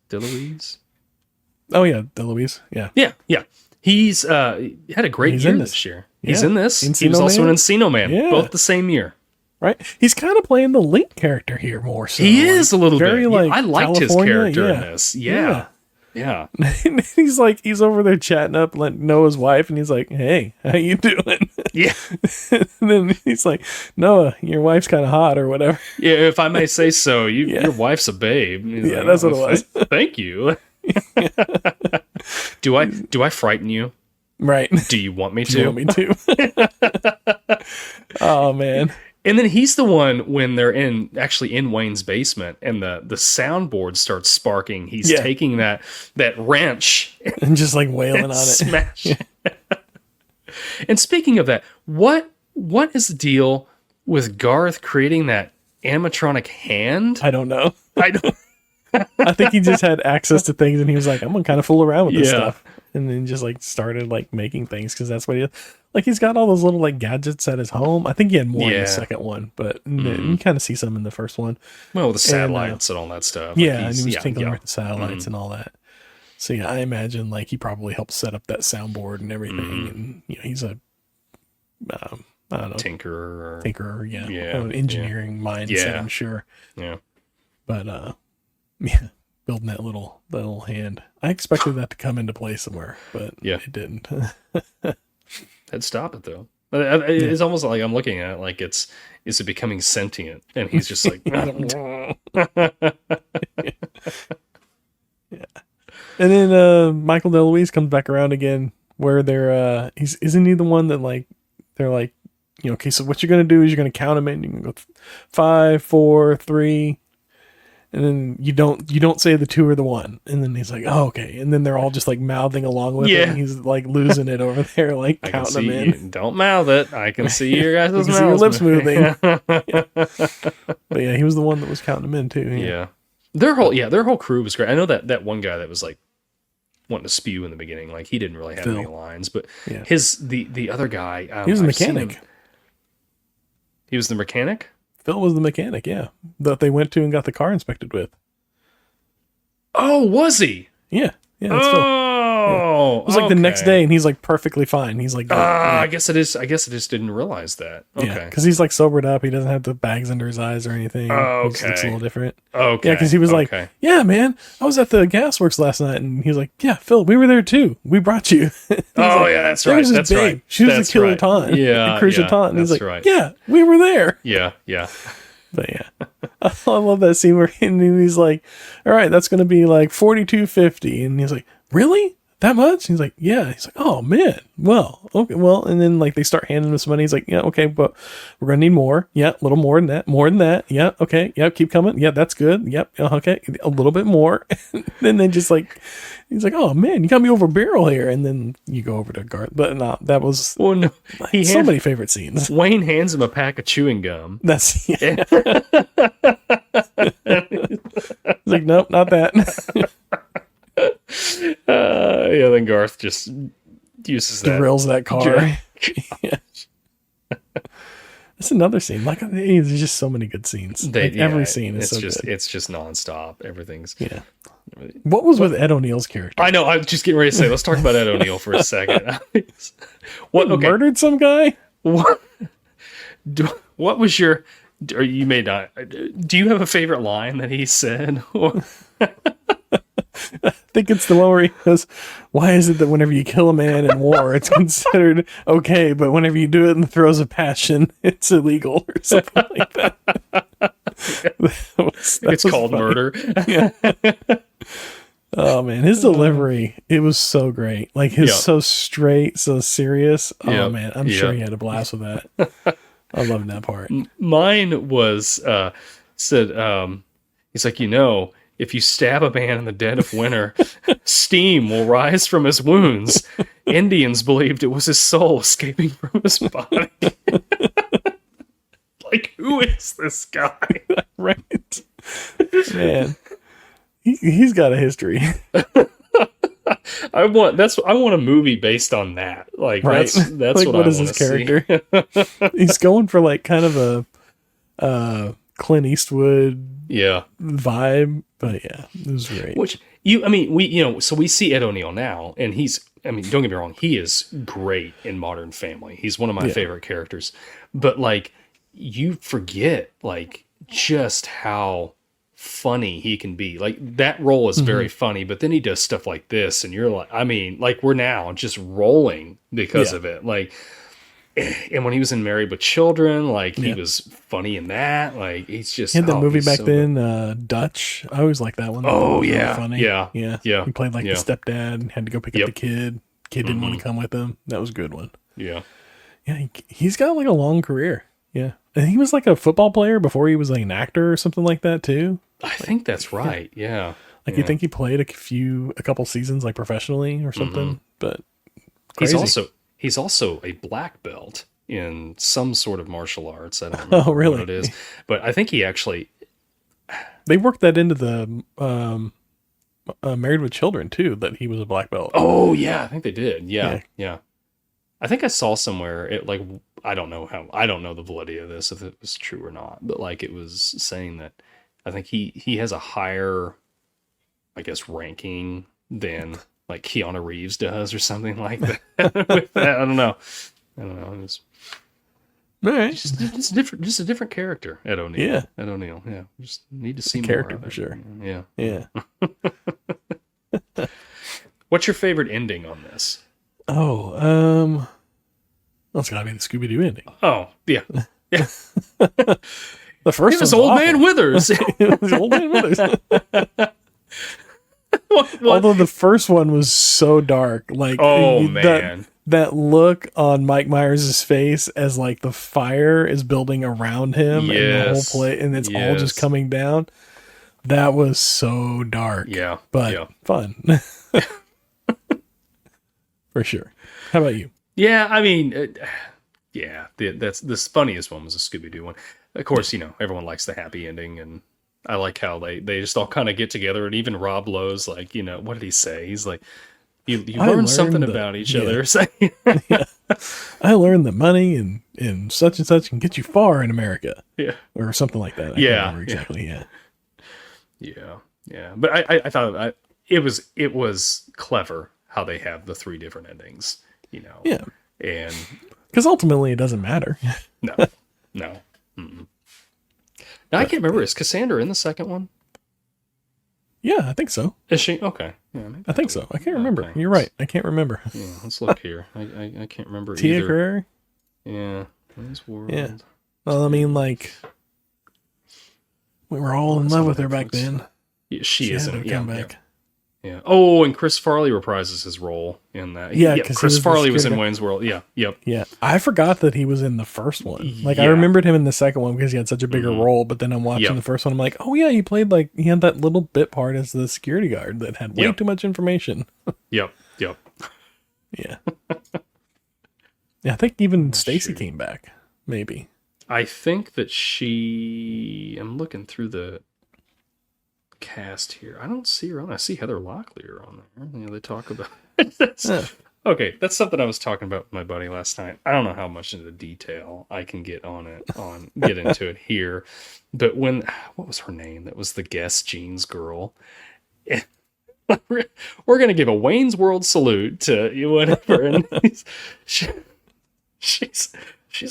Oh yeah, DeLuise. Yeah. Yeah. He's had a great year this year. He's in this. He was also an Encino Man. Both the same year. Right. He's kind of playing the Link character here more so. He is a little very, bit. Like, I liked California, his character in this. Yeah. He's over there chatting up Noah's wife and he's like, "Hey, how you doing?" Yeah. And then he's like, "Noah, your wife's kind of hot or whatever." Yeah, if I may say so. Your wife's a babe. Yeah, that's what it was. Thank you. Do I frighten you? Right. Do you want me to? Do you want me to? Oh man. And then he's the one when they're actually in Wayne's basement and the soundboard starts sparking. He's taking that wrench and just like wailing on it. Smash. And speaking of that, what is the deal with Garth creating that animatronic hand? I don't know. I think he just had access to things, and he was like, "I'm gonna kind of fool around with this Yeah. stuff," and then just like started like making things because that's what he like. He's got all those little like gadgets at his home. I think he had more in Yeah. the second one, but you kind of see some in the first one. Well, the satellites and all that stuff. Yeah, and he's- he was tinkering yeah. with the satellites and all that. So yeah, I imagine like he probably helped set up that soundboard and everything, and he's a I don't know, tinkerer, yeah, engineering mindset, Yeah. I'm sure. Yeah. But yeah, building that little hand. I expected that to come into play somewhere, but it didn't. That'd stop it though. It's almost like I'm looking at it like is it becoming sentient? And he's just like, I don't know. Yeah. And then Michael DeLuise comes back around again, where they're isn't he the one that like they're like, okay, so what you're gonna do is you're gonna count them in. You can go 5, 4, 3, and then you don't say the 2 or the 1, and then he's like, oh, okay, and then they're all just like mouthing along with it. And he's like losing it over there, like counting them in. Don't mouth it. I can see your guys' mouths. See your lips moving. But yeah, he was the one that was counting them in too. Yeah. Their whole crew was great. I know that one guy that was like wanting to spew in the beginning, like he didn't really have any lines, but the other guy, he was a mechanic. He was the mechanic? Phil was the mechanic, yeah, that they went to and got the car inspected with. Oh, was he? Yeah, that's Phil. Oh, it was like the next day, and he's like perfectly fine. He's like, I guess it is. I guess I just didn't realize that. Okay, yeah, because he's like sobered up. He doesn't have the bags under his eyes or anything. Oh, He just looks a little different. Okay, yeah, because he was like, yeah, man, I was at the gasworks last night, and he was like, yeah, Phil, we were there too. We brought you. Oh, yeah, that's right. That's right. She was a killer taunt. Yeah, cruiser taunt. And he's like, right. yeah, we were there. Yeah. But yeah, I love that scene where he's like, all right, that's going to be like $42.50. And he's like, really? That much? He's like, yeah. He's like, oh man. Well, okay. Well, and then like they start handing him some money. He's like, yeah, okay, but we're going to need more. Yeah. A little more than that. More than that. Yeah. Okay. Yep. Keep coming. Yeah. That's good. Yep. Okay. A little bit more. And then they just like, he's like, oh man, you got me over a barrel here. And then you go over to Garth. But no, that was so many favorite scenes. Wayne hands him a pack of chewing gum. That's He's like, nope, not that. Then Garth just uses that. Derails that car. Yeah. That's another scene. Like, there's just so many good scenes. Every scene is so good. It's just nonstop. Everything's. Yeah. What was with Ed O'Neill's character? I know. I was just getting ready to say, let's talk about Ed O'Neill for a second. Murdered some guy? What was your... Or you may not... Do you have a favorite line that he said? I think it's the one where he goes, why is it that whenever you kill a man in war, it's considered okay, but whenever you do it in the throes of passion, it's illegal or something like that. It's called funny. Murder. Yeah. Oh man, his delivery, it was so great. Like so straight, so serious. Oh man, I'm sure he had a blast with that. I love that part. Mine was said he's like, if you stab a man in the dead of winter, steam will rise from his wounds. Indians believed it was his soul escaping from his body. Like, who is this guy? Right. Man. He's got a history. I want a movie based on that. Like, right. That's like, what is his character? He's going for like kind of a Clint Eastwood vibe, but yeah, it was great. So we see Ed O'Neill now, and don't get me wrong, he is great in Modern Family. He's one of my favorite characters, but like you forget like just how funny he can be. Like that role is very funny, but then he does stuff like this, and you're like, we're now just rolling because of it. Like, and when he was in Married with Children, like he was funny in that. Like he's just he had that movie back then, Dutch. I always liked that one. Oh that yeah, funny. Yeah. He played like the stepdad and had to go pick up the kid. Kid didn't want to come with him. That was a good one. Yeah, he's got like a long career. Yeah, and he was like a football player before he was like an actor or something like that too. I think that's right. Yeah. Like you think he played a couple seasons like professionally or something, but crazy. He's also a black belt in some sort of martial arts. I don't know really? what it is, but I think he actually, They worked that into the Married with Children too, that he was a black belt. Oh yeah, I think they did. Yeah, Yeah. yeah. I think I saw somewhere it like I don't know the validity of this if it was true or not, but like it was saying that I think he has a higher, I guess, ranking than like Keanu Reeves does or something like that. With that, I don't know. It was All right. just a different character, Ed O'Neill. Yeah. Ed O'Neill. Yeah, just need to see Character more of for it. sure. Yeah. Yeah. What's your favorite ending on this? Oh, well, it's gotta be the Scooby-Doo ending. Oh, yeah. Yeah. The first It was one's Old awful. Man Withers. It was Old Man Withers. What? Although the first one was so dark, like Oh, man. that look on Mike Myers' face as like the fire is building around him and the whole Yes. play, and it's all just Yes. coming down. That was so dark. Yeah. but yeah. fun for sure. How about you? Yeah, I mean, that's the funniest one was the Scooby-Doo one. Of course, everyone likes the happy ending, and I like how they just all kind of get together, and even Rob Lowe's like, what did he say? He's like, you I learn something learned about each yeah. other. I learned that money and such can get you far in America, Yeah. or something like that. I Yeah, can't remember exactly. Yeah. But I thought it was clever how they have the three different endings, Yeah, and because ultimately it doesn't matter. no. Mm-mm. Now, I can't remember. Is Cassandra in the second one? Yeah, I think so. Is she? Okay. Yeah, maybe I think so. I can't remember. Okay. You're right. I can't remember. Yeah, let's look here. I can't remember Tia either. Carrere? Yeah. Wayne's World. Yeah. Well, I mean, like, we were all in That's love on with her back Netflix. then. Yeah, she She had isn't. to Yeah, come yeah. back. Yeah. Oh, and Chris Farley reprises his role in that. Yeah, 'cause he Chris was the Farley was in security guard. Wayne's World. Yeah. Yep. Yeah, I forgot that he was in the first one. Like, I Yeah. remembered him in the second one because he had such a bigger Mhm. role. But then I'm watching Yep. the first one. I'm like, oh yeah, he played he had that little bit part as the security guard that had way Yep. too much information. Yep. Yeah. Yeah, I think even That's Stacy true. came back. Maybe. I think that I'm looking through the cast here. I don't see her on. I see Heather Locklear on there. They talk about Okay, that's something I was talking about with my buddy last night. I don't know how much into detail I can get get into it here. But what was her name? That was the guest Jean's girl. We're going to give a Wayne's World salute to whatever. And she's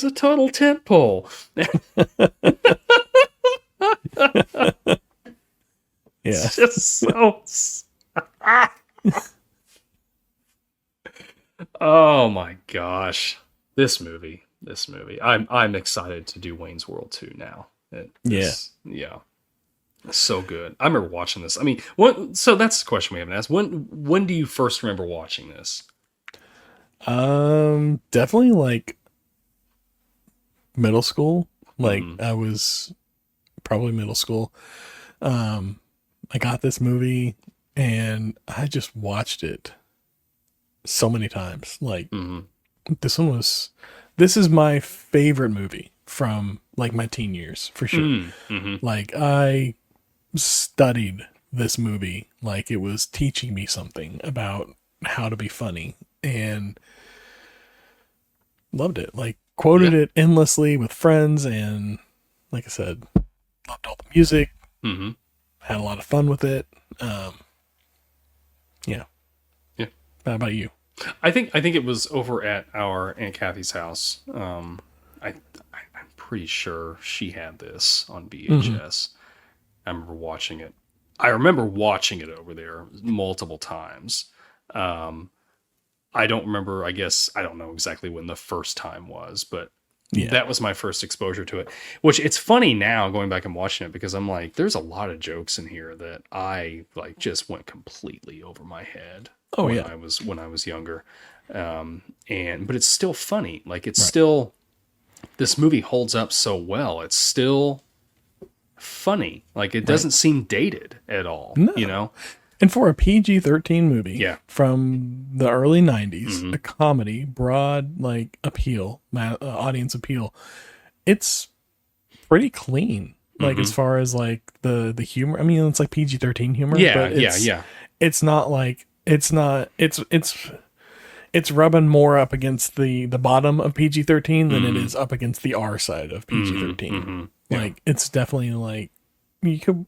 a total tentpole. Yeah. It's just so. Oh my gosh, this movie. I'm excited to do Wayne's World 2 now. Yeah. It's so good. I remember watching this. I mean, so that's the question we haven't asked. When do you first remember watching this? Definitely like middle school. Like I was probably middle school. I got this movie and I just watched it so many times. Like this is my favorite movie from like my teen years for sure. Like I studied this movie like it was teaching me something about how to be funny, and loved it. Like quoted it endlessly with friends, and like I said, loved all the music. Had a lot of fun with it. Yeah. How about you? I think it was over at our Aunt Kathy's house. I'm pretty sure she had this on VHS. I remember watching it. Over there multiple times. I don't remember. I guess I don't know exactly when the first time was, but that was my first exposure to it. Which it's funny now going back and watching it because I'm like, there's a lot of jokes in here that I like just went completely over my head. When I was younger, but it's still funny. Like it's still, this movie holds up so well. It's still funny. Like it doesn't seem dated at all. No. And for a PG-13 movie from the early 90s, a comedy, broad like appeal, audience appeal, it's pretty clean. Like as far as like the humor, I mean, it's like PG-13 humor. Yeah, but it's, yeah. It's not like it's rubbing more up against the bottom of PG-13 than it is up against the R side of PG-13. Yeah. Like it's definitely like you could,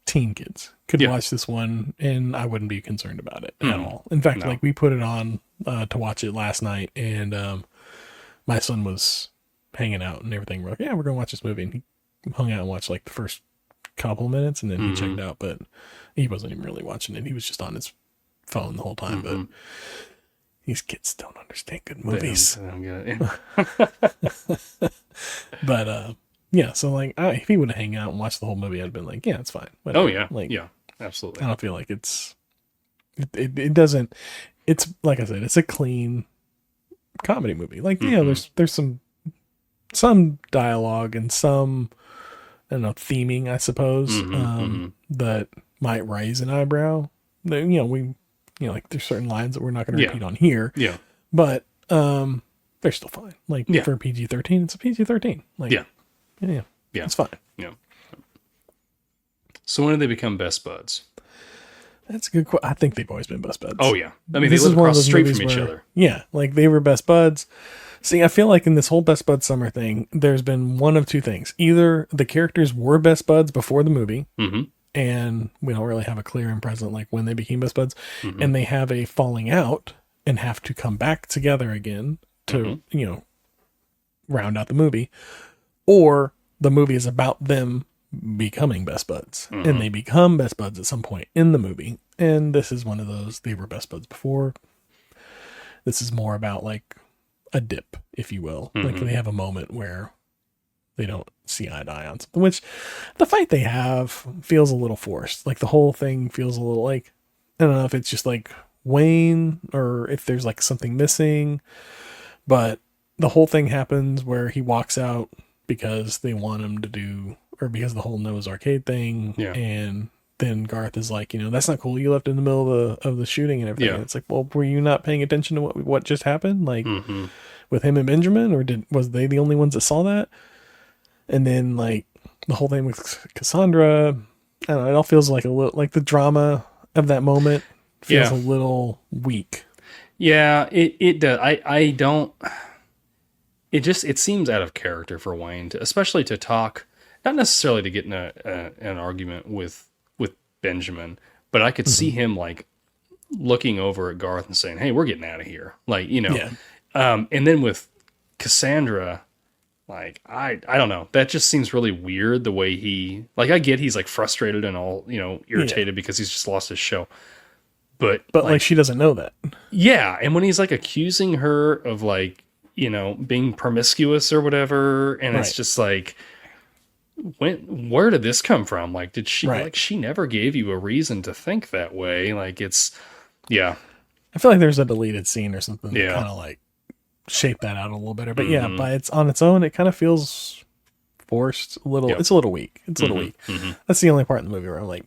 teen kids could watch this one and I wouldn't be concerned about it at all. In fact, like we put it on to watch it last night, and my son was hanging out and everything. We're like, yeah, we're gonna watch this movie, and he hung out and watched like the first couple of minutes, and then he checked out, but he wasn't even really watching it. He was just on his phone the whole time. But these kids don't understand good movies. But yeah, so like if he would have hung out and watched the whole movie, I'd been like, yeah, it's fine. Whatever. Oh yeah, like yeah, absolutely. I don't feel like it doesn't. It's like I said, it's a clean comedy movie. Like there's some dialogue and some, I don't know, theming, I suppose, that might raise an eyebrow. Like there's certain lines that we're not going to repeat on here. Yeah, but they're still fine. Like for PG-13, it's a PG-13. Like yeah, it's fine. Yeah. So when did they become best buds? That's a good question. I think they've always been best buds. Oh yeah, I mean, they live across the street from each other. Yeah, like they were best buds. See, I feel like in this whole best bud summer thing, there's been one of two things: either the characters were best buds before the movie, and we don't really have a clear and present like when they became best buds, and they have a falling out and have to come back together again to round out the movie, or the movie is about them becoming best buds, and they become best buds at some point in the movie. And this is one of those. They were best buds before. This is more about like a dip, if you will. Like they have a moment where they don't see eye to eye on something, which the fight they have feels a little forced. Like the whole thing feels a little like, I don't know if it's just like Wayne or if there's like something missing, but the whole thing happens where he walks out because they want him to do, or because of the whole Noah's Arcade thing. Yeah. And then Garth is like, that's not cool. You left in the middle of the shooting and everything. Yeah. And it's like, well, were you not paying attention to what just happened? Like with him and Benjamin, or was they the only ones that saw that? And then like the whole thing with Cassandra, I don't know, it all feels like a little, like the drama of that moment feels a little weak. Yeah, it does. I don't, it seems out of character for Wayne, especially to talk, not necessarily to get in an argument with Benjamin, but I could see him like looking over at Garth and saying, "Hey, we're getting out of here." Like, and then with Cassandra, like, I don't know, that just seems really weird the way he, like, I get he's like frustrated and all, irritated because he's just lost his show. But like she doesn't know that. Yeah. And when he's like accusing her of like, being promiscuous or whatever. And it's just like, where did this come from? Like, did she, like, she never gave you a reason to think that way. Like I feel like there's a deleted scene or something that kind of like shape that out a little better. But by on its own, it kind of feels forced a little. It's a little weak. It's a little weak. That's the only part in the movie where I'm like,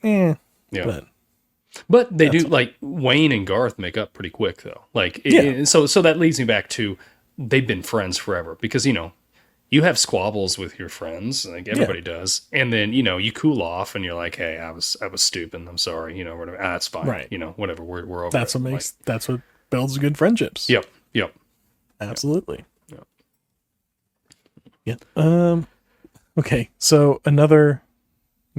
But they do, like, Wayne and Garth make up pretty quick though. Like, so that leads me back to, they've been friends forever because, you have squabbles with your friends, like everybody does. And then, you cool off and you're like, "Hey, I was stupid. I'm sorry." Whatever. It's fine. Right. Whatever. We're over. That's what that's what builds good friendships. Yep. Absolutely. Yep. Okay. So another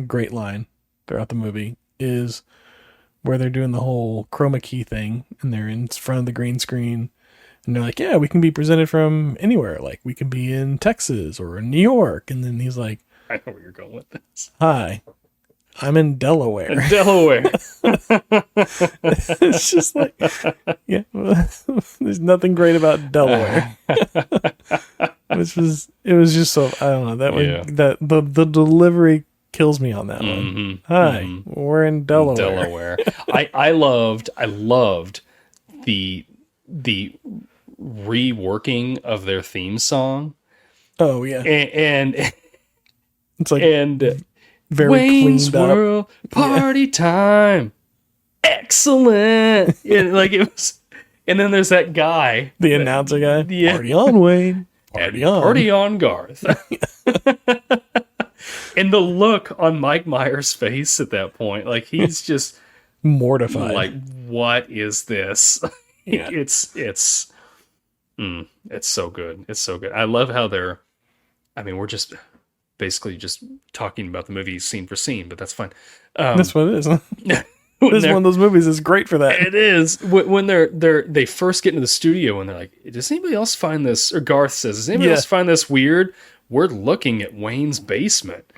great line throughout the movie is where they're doing the whole chroma key thing and they're in front of the green screen. And they're like, "Yeah, we can be presented from anywhere. Like, we can be in Texas or in New York." And then he's like, "I know where you're going with this. Hi, I'm in Delaware." It's just like, there's nothing great about Delaware. It was just so, I don't know, that the delivery kills me on that one. Hi, we're in Delaware. I loved the reworking of their theme song. Oh yeah, and it's like very Wayne's cleaned World up. Party time, excellent. Like it was, and then there's that guy, the announcer guy. Party on, Wayne. Party and on. Party on Garth. And the look on Mike Myers' face at that point, like he's just Mortified. like, what is this? Yeah. It's so good. It's so good. I love how we're just basically just talking about the movie scene for scene, but that's fine. That's what it is. This is one of those movies that's great for that. It is. When they first get into the studio and they're like, does anybody else find this, or Garth says, does anybody else find this weird? We're looking at Wayne's basement.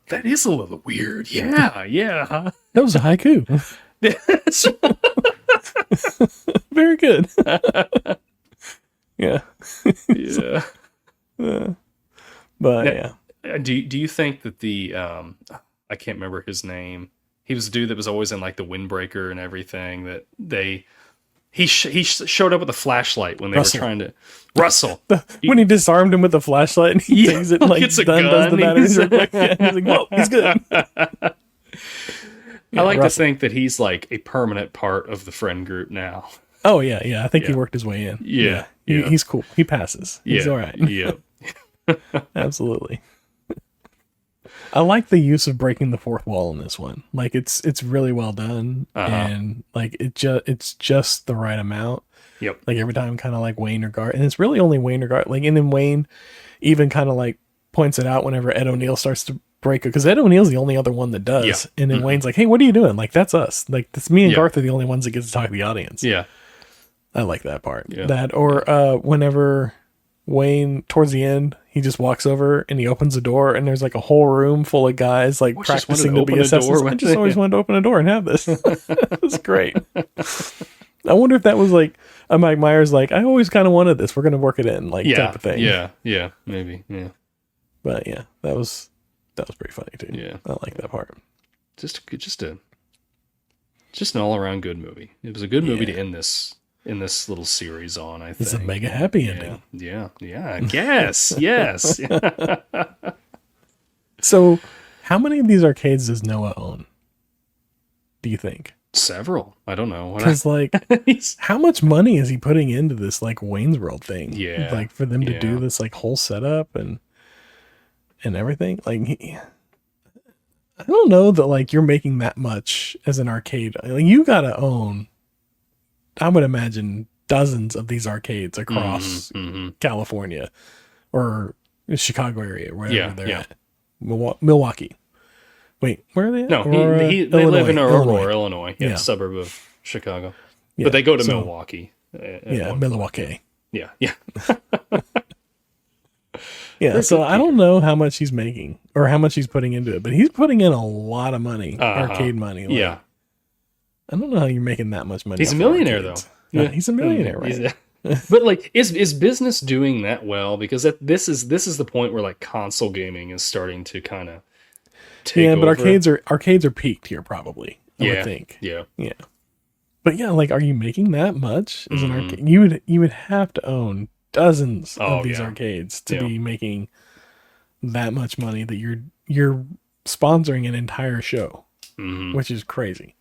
That is a little weird. Yeah, yeah. That was a haiku. Very good. Yeah. Yeah. But now, do you think that the I can't remember his name. He was the dude that was always in like the Windbreaker and everything. That he showed up with a flashlight when they Russell. were trying to Russell. When he disarmed him with the flashlight and he takes it like it's a gun does the gun. batteries. He's like, whoa, he's good. I like Russell. to think that he's like a permanent part of the friend group now. Oh yeah, yeah. I think he worked his way in. Yeah. He's cool. He passes. He's all right. Yeah. Absolutely. I like the use of breaking the fourth wall in this one. Like it's really well done, and like it's just the right amount. Yep. Like every time, kind of like Wayne or Garth, and it's really only Wayne or Garth. Like, and then Wayne even kind of like points it out whenever Ed O'Neill starts to break it, because Ed O'Neill's the only other one that does. Yeah. And then Wayne's like, "Hey, what are you doing?" Like, that's us. Like, it's me and Garth are the only ones that get to talk to the audience. Yeah. I like that part. Yeah. That, or whenever Wayne, towards the end, he just walks over and he opens the door and there's like a whole room full of guys like practicing to be assassins. I just always wanted to open a door and have this. It's great. I wonder if that was like a Mike Myers, like, I always kind of wanted this. We're going to work it in, like, type of thing. Yeah. Yeah. Maybe. Yeah. But yeah, that was pretty funny too. Yeah. I like that part. Just an all around good movie. It was a good movie to end this little series on, I think. It's a mega happy ending. Yeah. Yes. Yes. So, how many of these arcades does Noah own? Do you think? Several. I don't know. Because, like, how much money is he putting into this, like, Wayne's World thing? Yeah. Like, for them to do this, like, whole setup and everything? Like, I don't know that, like, you're making that much as an arcade. Like, you gotta own, I would imagine, dozens of these arcades across California or Chicago area, wherever they're at. Milwaukee. Wait, where are they at? No, they live in Aurora, Illinois. Yeah, suburb of Chicago. Yeah, but they go to Milwaukee. Milwaukee. Yeah. Yeah, so I don't know how much he's making or how much he's putting into it, but he's putting in a lot of money, arcade money. Like, I don't know how you're making that much money. He's a millionaire, though. Yeah, he's a millionaire, right? But like, is business doing that well? Because this is the point where like console gaming is starting to kind of take over. But arcades are peaked here, probably. I would think. Yeah. But yeah, like, are you making that much as an arcade? You would have to own dozens of these arcades to be making that much money that you're sponsoring an entire show, which is crazy.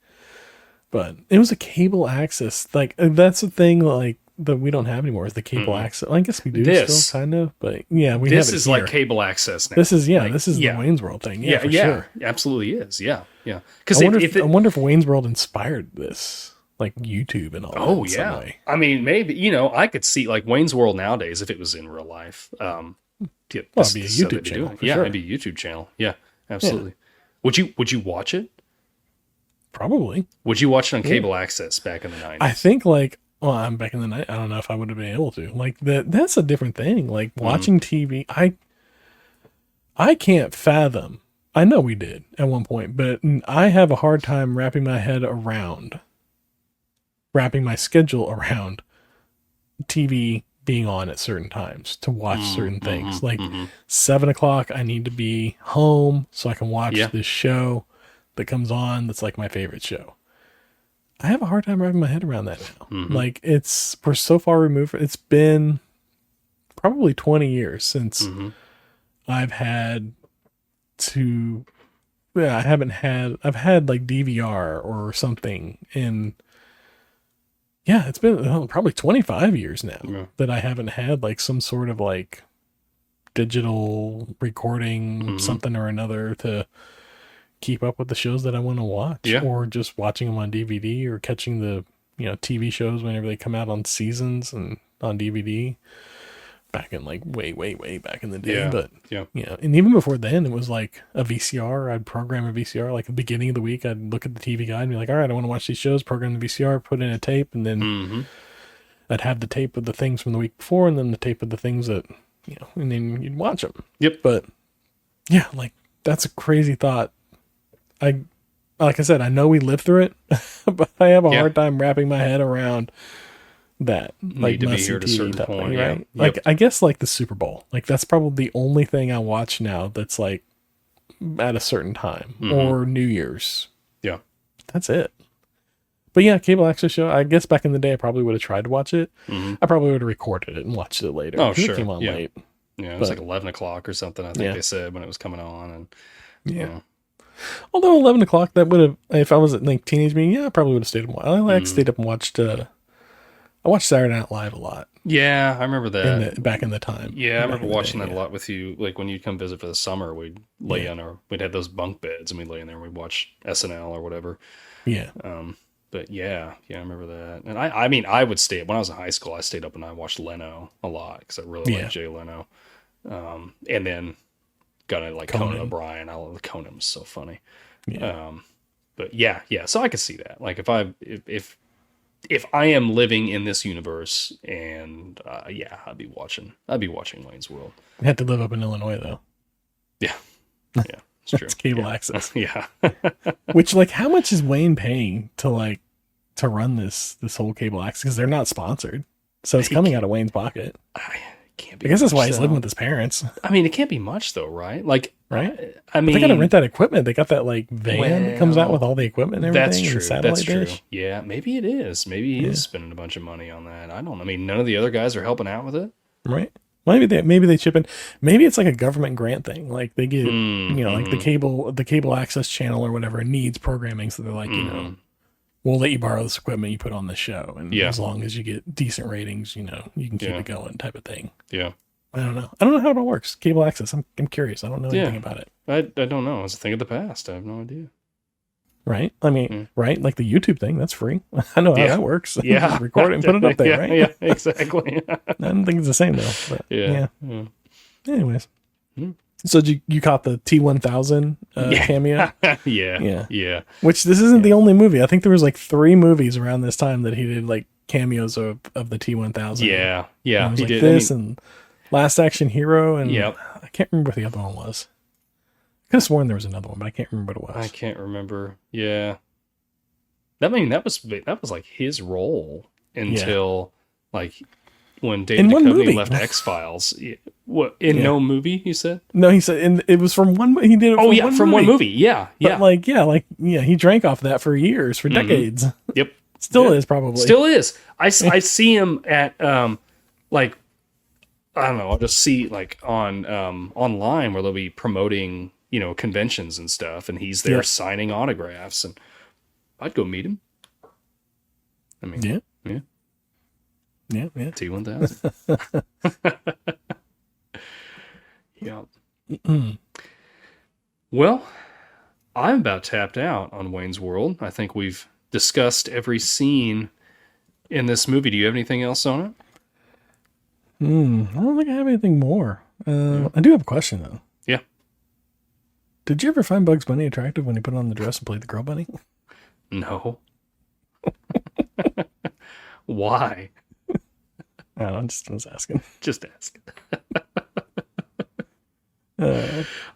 But it was a cable access, like, that's the thing, like, that we don't have anymore is the cable access. Well, I guess we do still kind of, but yeah, we have it. This is here. like cable access now. This is the Wayne's World thing. Yeah, for sure. Absolutely is. Yeah. Because I wonder if Wayne's World inspired this, like YouTube and all. Oh that in some way. I mean, maybe I could see like Wayne's World nowadays if it was in real life. It'd be a YouTube channel. It'd be a YouTube channel. Yeah, absolutely. Yeah. Would you watch it? Probably. Would you watch it on cable access back in the 90s? I think I'm back in the night. I don't know if I would have been able to. Like that's a different thing. Like watching TV, I can't fathom. I know we did at one point, but I have a hard time wrapping my schedule around TV being on at certain times to watch certain things. Like 7:00, I need to be home so I can watch this show that comes on. That's like my favorite show. I have a hard time wrapping my head around that now. Like we're so far removed. It's been probably 20 years since I've had I've had like DVR or something it's been probably 25 years now that I haven't had like some sort of like digital recording something or another to keep up with the shows that I want to watch, or just watching them on DVD or catching the, TV shows whenever they come out on seasons and on DVD back in like way back in the day. But and even before then it was like a VCR. I'd program a VCR, like at the beginning of the week I'd look at the TV guide and be like, all right, I want to watch these shows, program the VCR, put in a tape, and then I'd have the tape of the things from the week before and then the tape of the things that, and then you'd watch them. But yeah, like that's a crazy thought. Like I said, I know we lived through it, but I have a hard time wrapping my head around that. Like, need to be here at a certain point, right? Like, I guess like the Super Bowl, like that's probably the only thing I watch now that's like at a certain time, or New Year's. Yeah, that's it. But yeah, cable access show. I guess back in the day, I probably would have tried to watch it. I probably would have recorded it and watched it later. Oh, sure. It came on late. Yeah, it was like 11 o'clock or something, I think they said, when it was coming on. And although 11 o'clock, that would have, if I was at like teenage me, I probably would have stayed up. I stayed up and watched. I watched Saturday Night Live a lot. Yeah, I remember that. Back in the time. Yeah, I remember watching that a lot with you. Like when you'd come visit for the summer, we'd lay we'd have those bunk beds and we'd lay in there and we'd watch SNL or whatever. Yeah. But yeah, I remember that. And I mean, I would stay up when I was in high school. I stayed up and I watched Leno a lot because I really liked Jay Leno. And then got into like Conan O'Brien. I love Conan, was so funny. But yeah. So I could see that. Like if I am living in this universe, and I'd be watching Wayne's World. You had to live up in Illinois though. Yeah, it's true. It's cable access. Yeah. Which, like, how much is Wayne paying to run this whole cable access? Because they're not sponsored, so it's coming out of Wayne's pocket. Can't be. I guess that's why he's living with his parents. I mean, it can't be much though, right? Like, right? I mean, but they got to rent that equipment. They got that like van that comes out with all the equipment and everything. That's true. Satellite That's true. dish. Yeah, maybe it is. Maybe he is spending a bunch of money on that. I don't know. I mean, none of the other guys are helping out with it, right? Maybe they chip in. Maybe it's like a government grant thing. Like they get, like the cable access channel or whatever needs programming, so they're like, we'll let you borrow this equipment you put on the show, and as long as you get decent ratings, you can keep it going, type of thing. Yeah. I don't know how it all works. Cable access. I'm curious. I don't know anything about it. I don't know. It's a thing of the past. I have no idea. Right? I mean, right? Like the YouTube thing, that's free. I know how that works. Yeah. Just record it and put it up there, right? Yeah, exactly. I don't think it's the same though. But yeah. Anyways. So you caught the T1000 cameo? Yeah. Which this isn't the only movie. I think there was like 3 movies around this time that he did like cameos of the T1000. Yeah. Yeah. He did this and Last Action Hero, and I can't remember what the other one was. I could have sworn there was another one, but I can't remember what it was. I can't remember. Yeah. That was like his role until like when David Duchovny left X-Files. What, in no movie, you said? No, he said it was from one. He did it from one movie. Yeah. But he drank off that for years, for decades. Yep. Still is probably. Still is. I see him at like, I don't know. I'll just see like on online where they'll be promoting conventions and stuff, and he's there signing autographs, and I'd go meet him. I mean, yeah. T1000. Yeah. Well, I'm about tapped out on Wayne's World. I think we've discussed every scene in this movie. Do you have anything else on it? I don't think I have anything more. I do have a question though. Yeah. Did you ever find Bugs Bunny attractive when he put on the dress and played the girl bunny? No. Why? I don't know, I was asking. Just asking.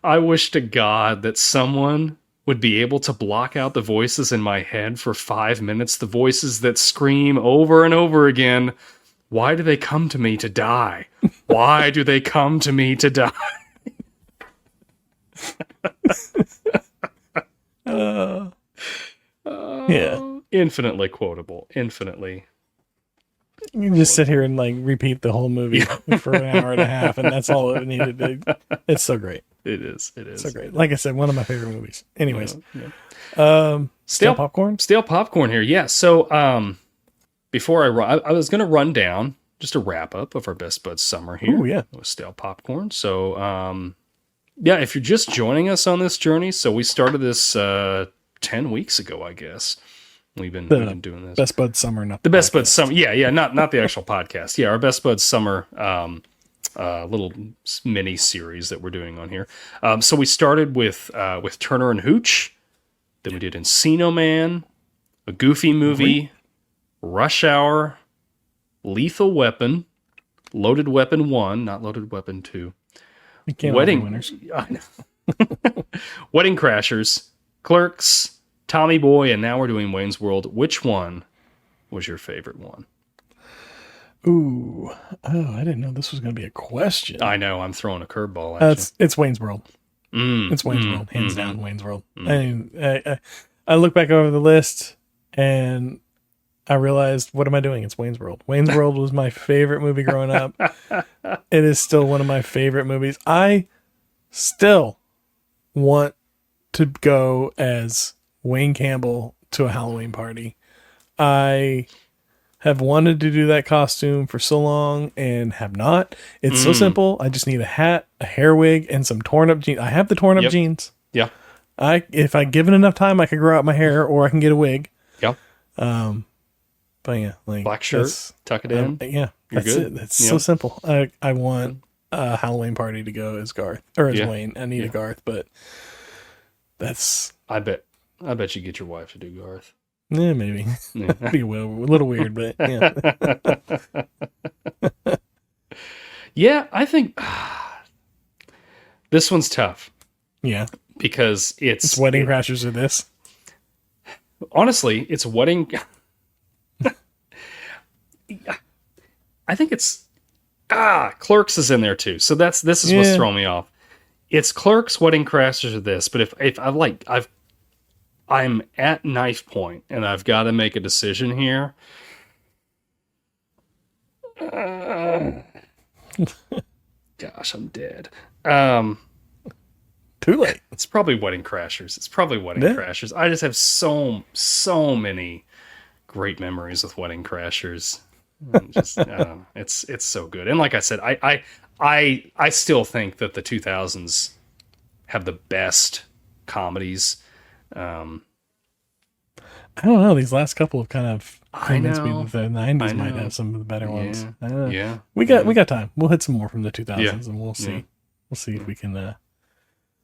I wish to God that someone would be able to block out the voices in my head for 5 minutes, the voices that scream over and over again, why do they come to me to die? Why do they come to me to die? Yeah. Infinitely quotable. Infinitely. You can just sit here and like repeat the whole movie for an hour and a half, and that's all it needed to. It's so great. It is. So great. Like I said, one of my favorite movies. Anyways, stale popcorn. Stale popcorn here. Yeah. So before I was going to run down just a wrap up of our Best Buds summer here. Oh, yeah. With stale popcorn. So, yeah, if you're just joining us on this journey, so we started this 10 weeks ago, I guess. We've been doing this. Best Buds Summer, not the Best Buds Summer. Yeah, not the actual podcast. Yeah, our Best Buds Summer little mini series that we're doing on here. So we started with Turner and Hooch. Then we did Encino Man, A Goofy Movie, Rush Hour, Lethal Weapon, Loaded Weapon 1, not Loaded Weapon 2. Wedding Winners. I know. Wedding Crashers, Clerks, Tommy Boy, and now we're doing Wayne's World. Which one was your favorite one? Ooh. Oh, I didn't know this was going to be a question. I know. I'm throwing a curveball at you. It's Wayne's World. It's Wayne's World. Hands down, Wayne's World. I mean, I look back over the list and I realized, what am I doing? It's Wayne's World. Wayne's World was my favorite movie growing up. It is still one of my favorite movies. I still want to go as Wayne Campbell to a Halloween party. I have wanted to do that costume for so long and have not. It's so simple. I just need a hat, a hair wig, and some torn up jeans. I have the torn up jeans. Yeah. If I given enough time, I could grow out my hair or I can get a wig. Yeah. But yeah, like black shirt, tuck it in. Yeah, You're that's good. it. It's so simple. I want a Halloween party to go as Garth or as Wayne. I need a Garth, but that's. I bet you get your wife to do Garth. Yeah, maybe. Yeah. That'd be a little weird, but yeah. Yeah, I think this one's tough. Yeah, because it's Wedding Crashers or this. Honestly, it's Wedding. I think it's Clerks is in there too. So this is what's throwing me off. It's Clerks, Wedding Crashers, or this. But if I'm at knife point and I've got to make a decision here. Gosh, I'm dead. Too late. It's probably Wedding Crashers. Crashers. I just have so many great memories with Wedding Crashers. Just, it's so good. And like I said, I still think that the 2000s have the best comedies. I don't know. These last couple have kind of convinced me that the 90s might have some of the better ones. I don't know. Yeah. We got time. We'll hit some more from the 2000s and we'll see. Yeah. We'll see if we can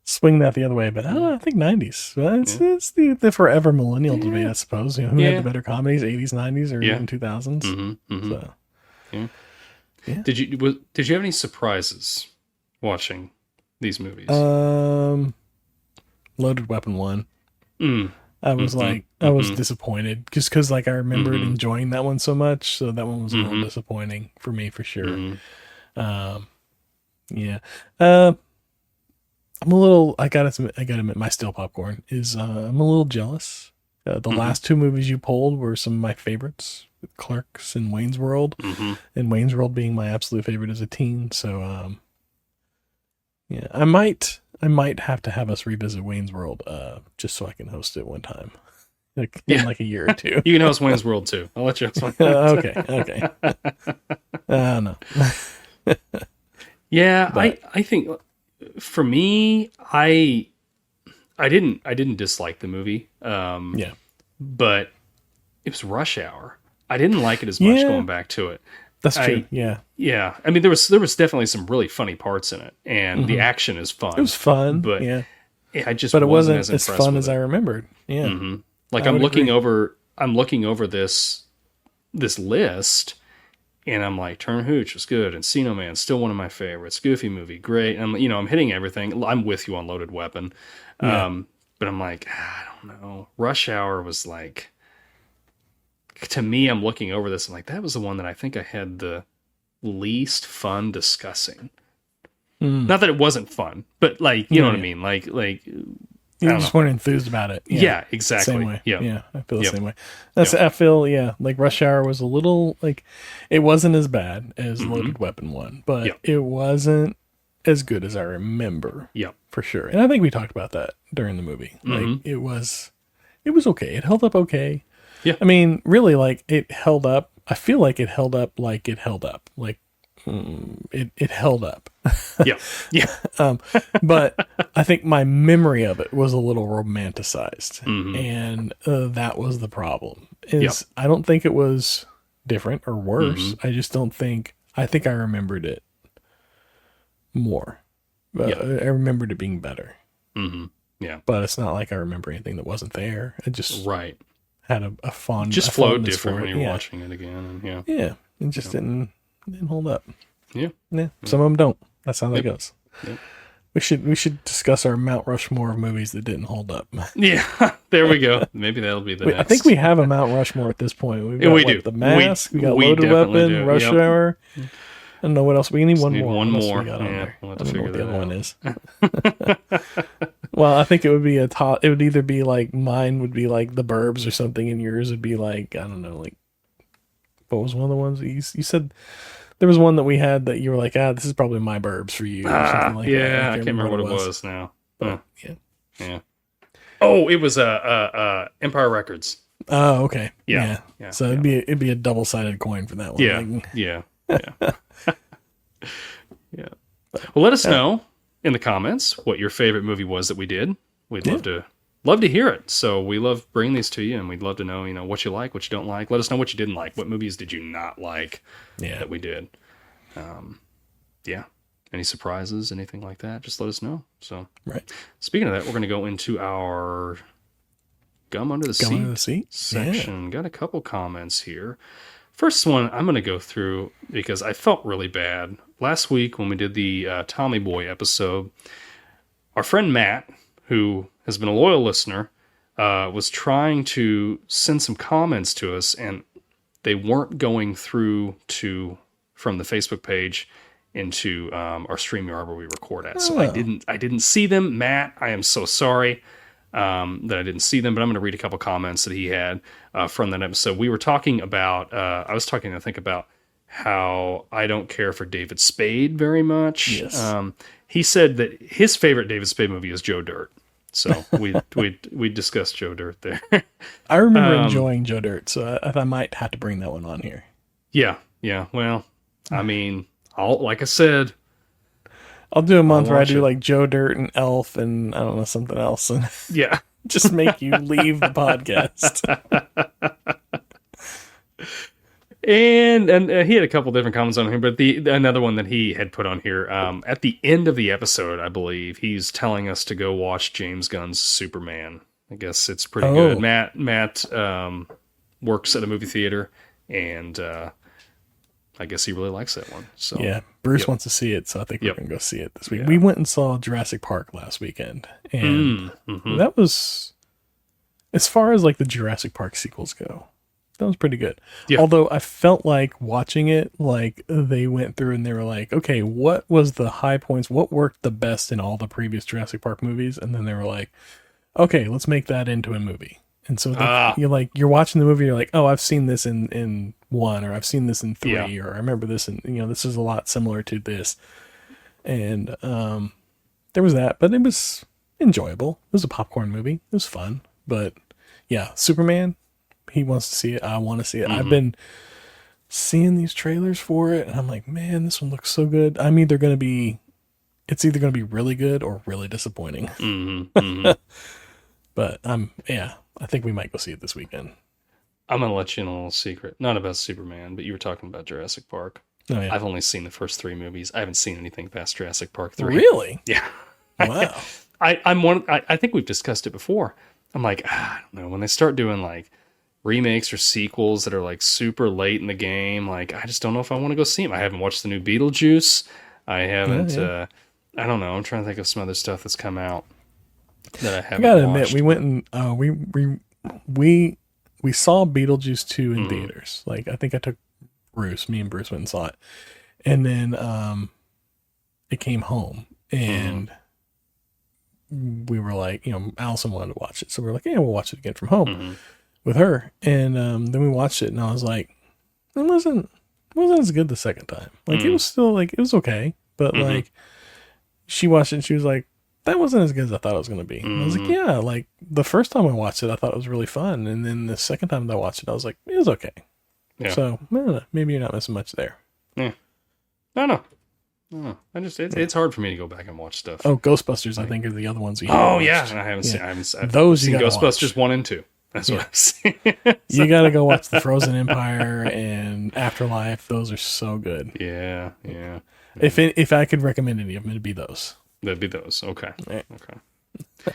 swing that the other way. But I don't know. I think 90s. Well, it's the forever millennial debate, I suppose. You know, who had the better comedies, 80s, 90s, or even 2000s? So, yeah. Did you have any surprises watching these movies? Loaded Weapon 1. I was I was disappointed just because I remembered enjoying that one so much. So that one was a little disappointing for me for sure. Yeah. I'm a little, I gotta admit my stale popcorn is, I'm a little jealous. The last two movies you pulled were some of my favorites, with Clerks and Wayne's World, and Wayne's World being my absolute favorite as a teen. So, yeah, I might have to have us revisit Wayne's World, just so I can host it one time, in a year or two. You can host Wayne's World too. I'll let you host Wayne's World. Okay. No. Yeah, but I think for me, I didn't dislike the movie. But it was Rush Hour. I didn't like it as much going back to it. That's true. Yeah. I mean, there was definitely some really funny parts in it, and the action is fun. It was fun, but it wasn't as fun as I remembered. Yeah, like I'm looking over this list, and I'm like, Turn Hooch was good, Encino Man still one of my favorites, Goofy Movie great, and I'm hitting everything. I'm with you on Loaded Weapon, but I'm like, I don't know. Rush Hour was like, to me, I'm looking over this, I'm like, that was the one that I think I had the least fun discussing. Not that it wasn't fun, but you know what I mean? Like you just weren't enthused about it. Yeah, exactly. Same way. Yeah, I feel the same way. I feel like Rush Hour was a little it wasn't as bad as Loaded Weapon 1, but it wasn't as good as I remember. Yeah, for sure. And I think we talked about that during the movie. It was okay. It held up okay. Yeah. I mean, really, it held up. I feel like it held up like it held up. Like, it held up. Yeah. Yeah. But I think my memory of it was a little romanticized. Mm-hmm. And that was the problem. I don't think it was different or worse. Mm-hmm. I just don't think, I think I remembered it more. I remembered it being better. Mm-hmm. Yeah. But it's not like I remember anything that wasn't there. I just had a fond, just a flowed fondness different for when it. you're watching it again. And Yeah. It just didn't hold up. Yeah. Some of them don't. That's how that goes. Yep. We should discuss our Mount Rushmore of movies that didn't hold up. Yeah, there we go. Maybe that'll be the next. I think we have a Mount Rushmore at this point. We've got, we do. The Mask. We got we Loaded definitely Weapon, do. Rush Hour. I don't know what else. We need one more. One What else more. we got on there? We'll have I to don't know what figure the other one is. Well, I think it would be a top. It would either be like mine would be like The Burbs or something, and yours would be like, I don't know, like what was one of the ones that you said? There was one that we had that you were like, this is probably My Burbs for you. Or something like that. I can't remember what it was now. But, yeah. Oh, it was Empire Records. Oh, okay. Yeah. So it'd be a double-sided coin for that one. Yeah. Well, let us know in the comments what your favorite movie was that we did. We'd love to hear it. So we love bringing these to you, and we'd love to know, what you like, what you don't like. Let us know what you didn't like. What movies did you not like that we did? Any surprises, anything like that? Just let us know. So, speaking of that, we're going to go into our Gum Under the Seat section. Got a couple comments here. First one I'm going to go through because I felt really bad. Last week when we did the Tommy Boy episode, our friend Matt, who has been a loyal listener, was trying to send some comments to us, and they weren't going through from the Facebook page into our StreamYard where we record at. So I didn't see them. Matt, I am so sorry that I didn't see them, but I'm going to read a couple comments that he had from that episode. We were talking about, I was talking, I think, about how I don't care for David Spade very much. Yes. He said that his favorite David Spade movie is Joe Dirt. So we discussed Joe Dirt there. I remember enjoying Joe Dirt, so I might have to bring that one on here. Yeah. Well, I mean, like I said, I'll do a month where I do like Joe Dirt and Elf and I don't know, something else, and just make you leave the podcast. And he had a couple different comments on here, but another one that he had put on here at the end of the episode, I believe he's telling us to go watch James Gunn's Superman. I guess it's pretty good. Matt works at a movie theater, and I guess he really likes that one. So Bruce wants to see it, so I think we're gonna go see it this week. We went and saw Jurassic Park last weekend, and that was, as far as like the Jurassic Park sequels go, that was pretty good. Yeah. Although I felt like watching it, like they went through and they were like, okay, what was the high points? What worked the best in all the previous Jurassic Park movies? And then they were like, okay, let's make that into a movie. And so you're watching the movie, you're like, oh, I've seen this in 1, or I've seen this in 3, or I remember this, and this is a lot similar to this. And there was that, but it was enjoyable. It was a popcorn movie. It was fun. But yeah, Superman, he wants to see it. I want to see it. I've been seeing these trailers for it, and I'm like, man, this one looks so good. It's either going to be really good or really disappointing. But I think we might go see it this weekend. I'm going to let you in a little secret. Not about Superman, but you were talking about Jurassic Park. Oh, yeah. I've only seen the first 3 movies. I haven't seen anything past Jurassic Park 3. Really? Yeah. Wow. I think we've discussed it before. I'm like, I don't know. When they start doing like remakes or sequels that are like super late in the game, like I just don't know if I want to go see them. I haven't watched the new Beetlejuice. I haven't. I don't know. I'm trying to think of some other stuff that's come out that I haven't. I gotta watched. admit, we went and we saw Beetlejuice 2 in theaters. Like I think I took Bruce. Me and Bruce went and saw it, and then it came home and. We were like, Allison wanted to watch it. So we were like, yeah, we'll watch it again from home with her. And then we watched it and I was like, it wasn't as good the second time. Like it was still like, it was okay. But like she watched it and she was like, that wasn't as good as I thought it was going to be. And I was like, yeah, like the first time I watched it, I thought it was really fun. And then the second time that I watched it, I was like, it was okay. Yeah. So maybe you're not missing much there. Yeah. No. I just it's hard for me to go back and watch stuff. Oh, Ghostbusters, I think, are the other ones we Oh haven't yeah, watched. and I haven't seen. I've Those seen you gotta Ghostbusters watch. 1 and 2. That's what I've seen. You got to go watch The Frozen Empire and Afterlife. Those are so good. Yeah. If I could recommend any of them, it'd be those. That'd be those. Okay. Right. Okay.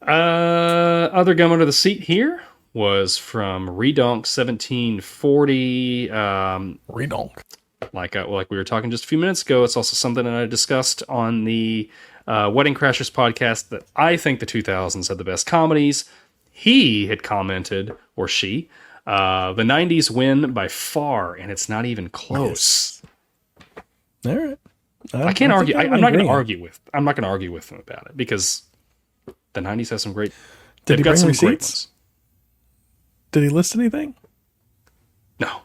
Other gum under the seat here was from Redonk 1740. Redonk. Like we were talking just a few minutes ago, it's also something that I discussed on the Wedding Crashers podcast that I think the 2000s had the best comedies. He had commented, or she, the 90s win by far, and it's not even close. Yes. All right. I can't argue. I'm not going to agree. argue with them about it because the 90s has some great. Did he they've got bring some great receipts? ones. Did he list anything? No.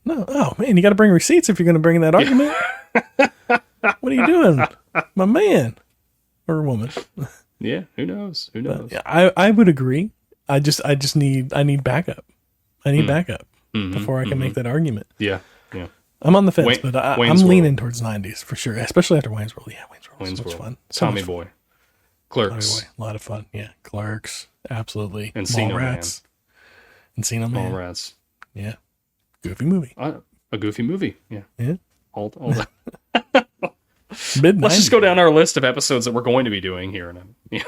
No. Oh, man, you got to bring receipts if you're going to bring that argument. What are you doing? My man. Or woman. Yeah, who knows? Who knows? Yeah, I would agree. I need backup. I need backup before I can make that argument. Yeah. I'm on the fence, but I'm Wayne's World. leaning towards 90s for sure, especially after Wayne's World. Yeah, Wayne's World was Wayne's so much World. fun. So Tommy much Boy. fun. Clerks. A lot of fun. Yeah, Clerks, absolutely. Encino Mallrats. Encino Man. Mallrats. Yeah, goofy movie. A goofy movie. Yeah. Yeah, All that. mid. Let's just go down our list of episodes that we're going to be doing here. Yeah.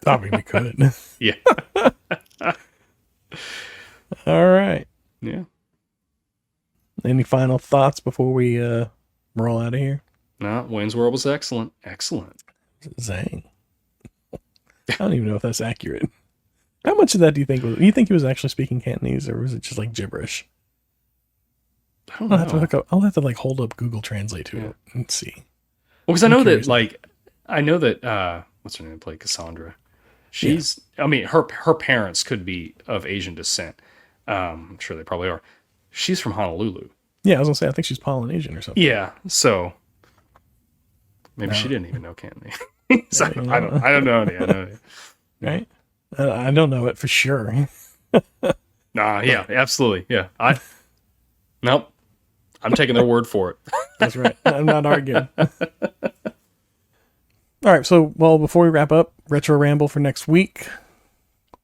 I mean, we could. Yeah. All right. Yeah. Any final thoughts before we roll out of here? No, Wayne's World was excellent. Excellent. Zang. I don't even know if that's accurate. How much of that do you think was? You think he was actually speaking Cantonese, or was it just like gibberish? I don't I'll know. have to look up. I'll have to like hold up Google Translate to it and see. Well, because I know curious. that what's her name? Played Cassandra. She's. I mean, her parents could be of Asian descent. I'm sure they probably are. She's from Honolulu. Yeah, I was gonna say I think she's Polynesian or something. Yeah, so maybe she didn't even know Cantonese. So, I don't know any. Right? I don't know it for sure. Nah, yeah, absolutely, yeah. Nope. I'm taking their word for it. That's right. I'm not arguing. All right. So, well, before we wrap up, retro ramble for next week.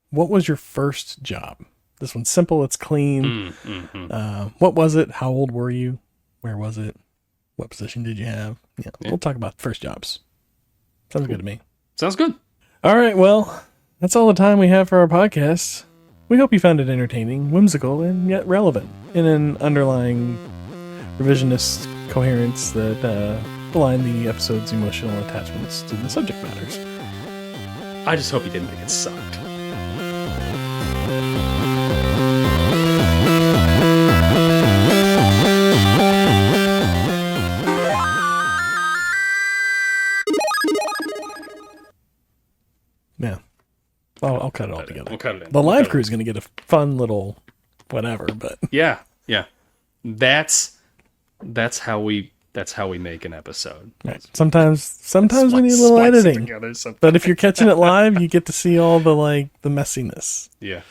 What was your first job? This one's simple. It's clean. What was it? How old were you? Where was it? What position did you have? Yeah. We'll talk about first jobs. Sounds good to me. Sounds good. All right. Well, that's all the time we have for our podcast. We hope you found it entertaining, whimsical, and yet relevant in an underlying revisionist coherence that beline the episode's emotional attachments to the subject matters. I just hope you didn't think it sucked. Yeah. I'll cut it all together. We'll cut it in. The We'll live cut it crew is going to get a fun little whatever, but Yeah. That's how we make an episode. right. Sometimes we need a little Splice it editing. together sometimes. But if you're catching it live, you get to see all the messiness. Yeah.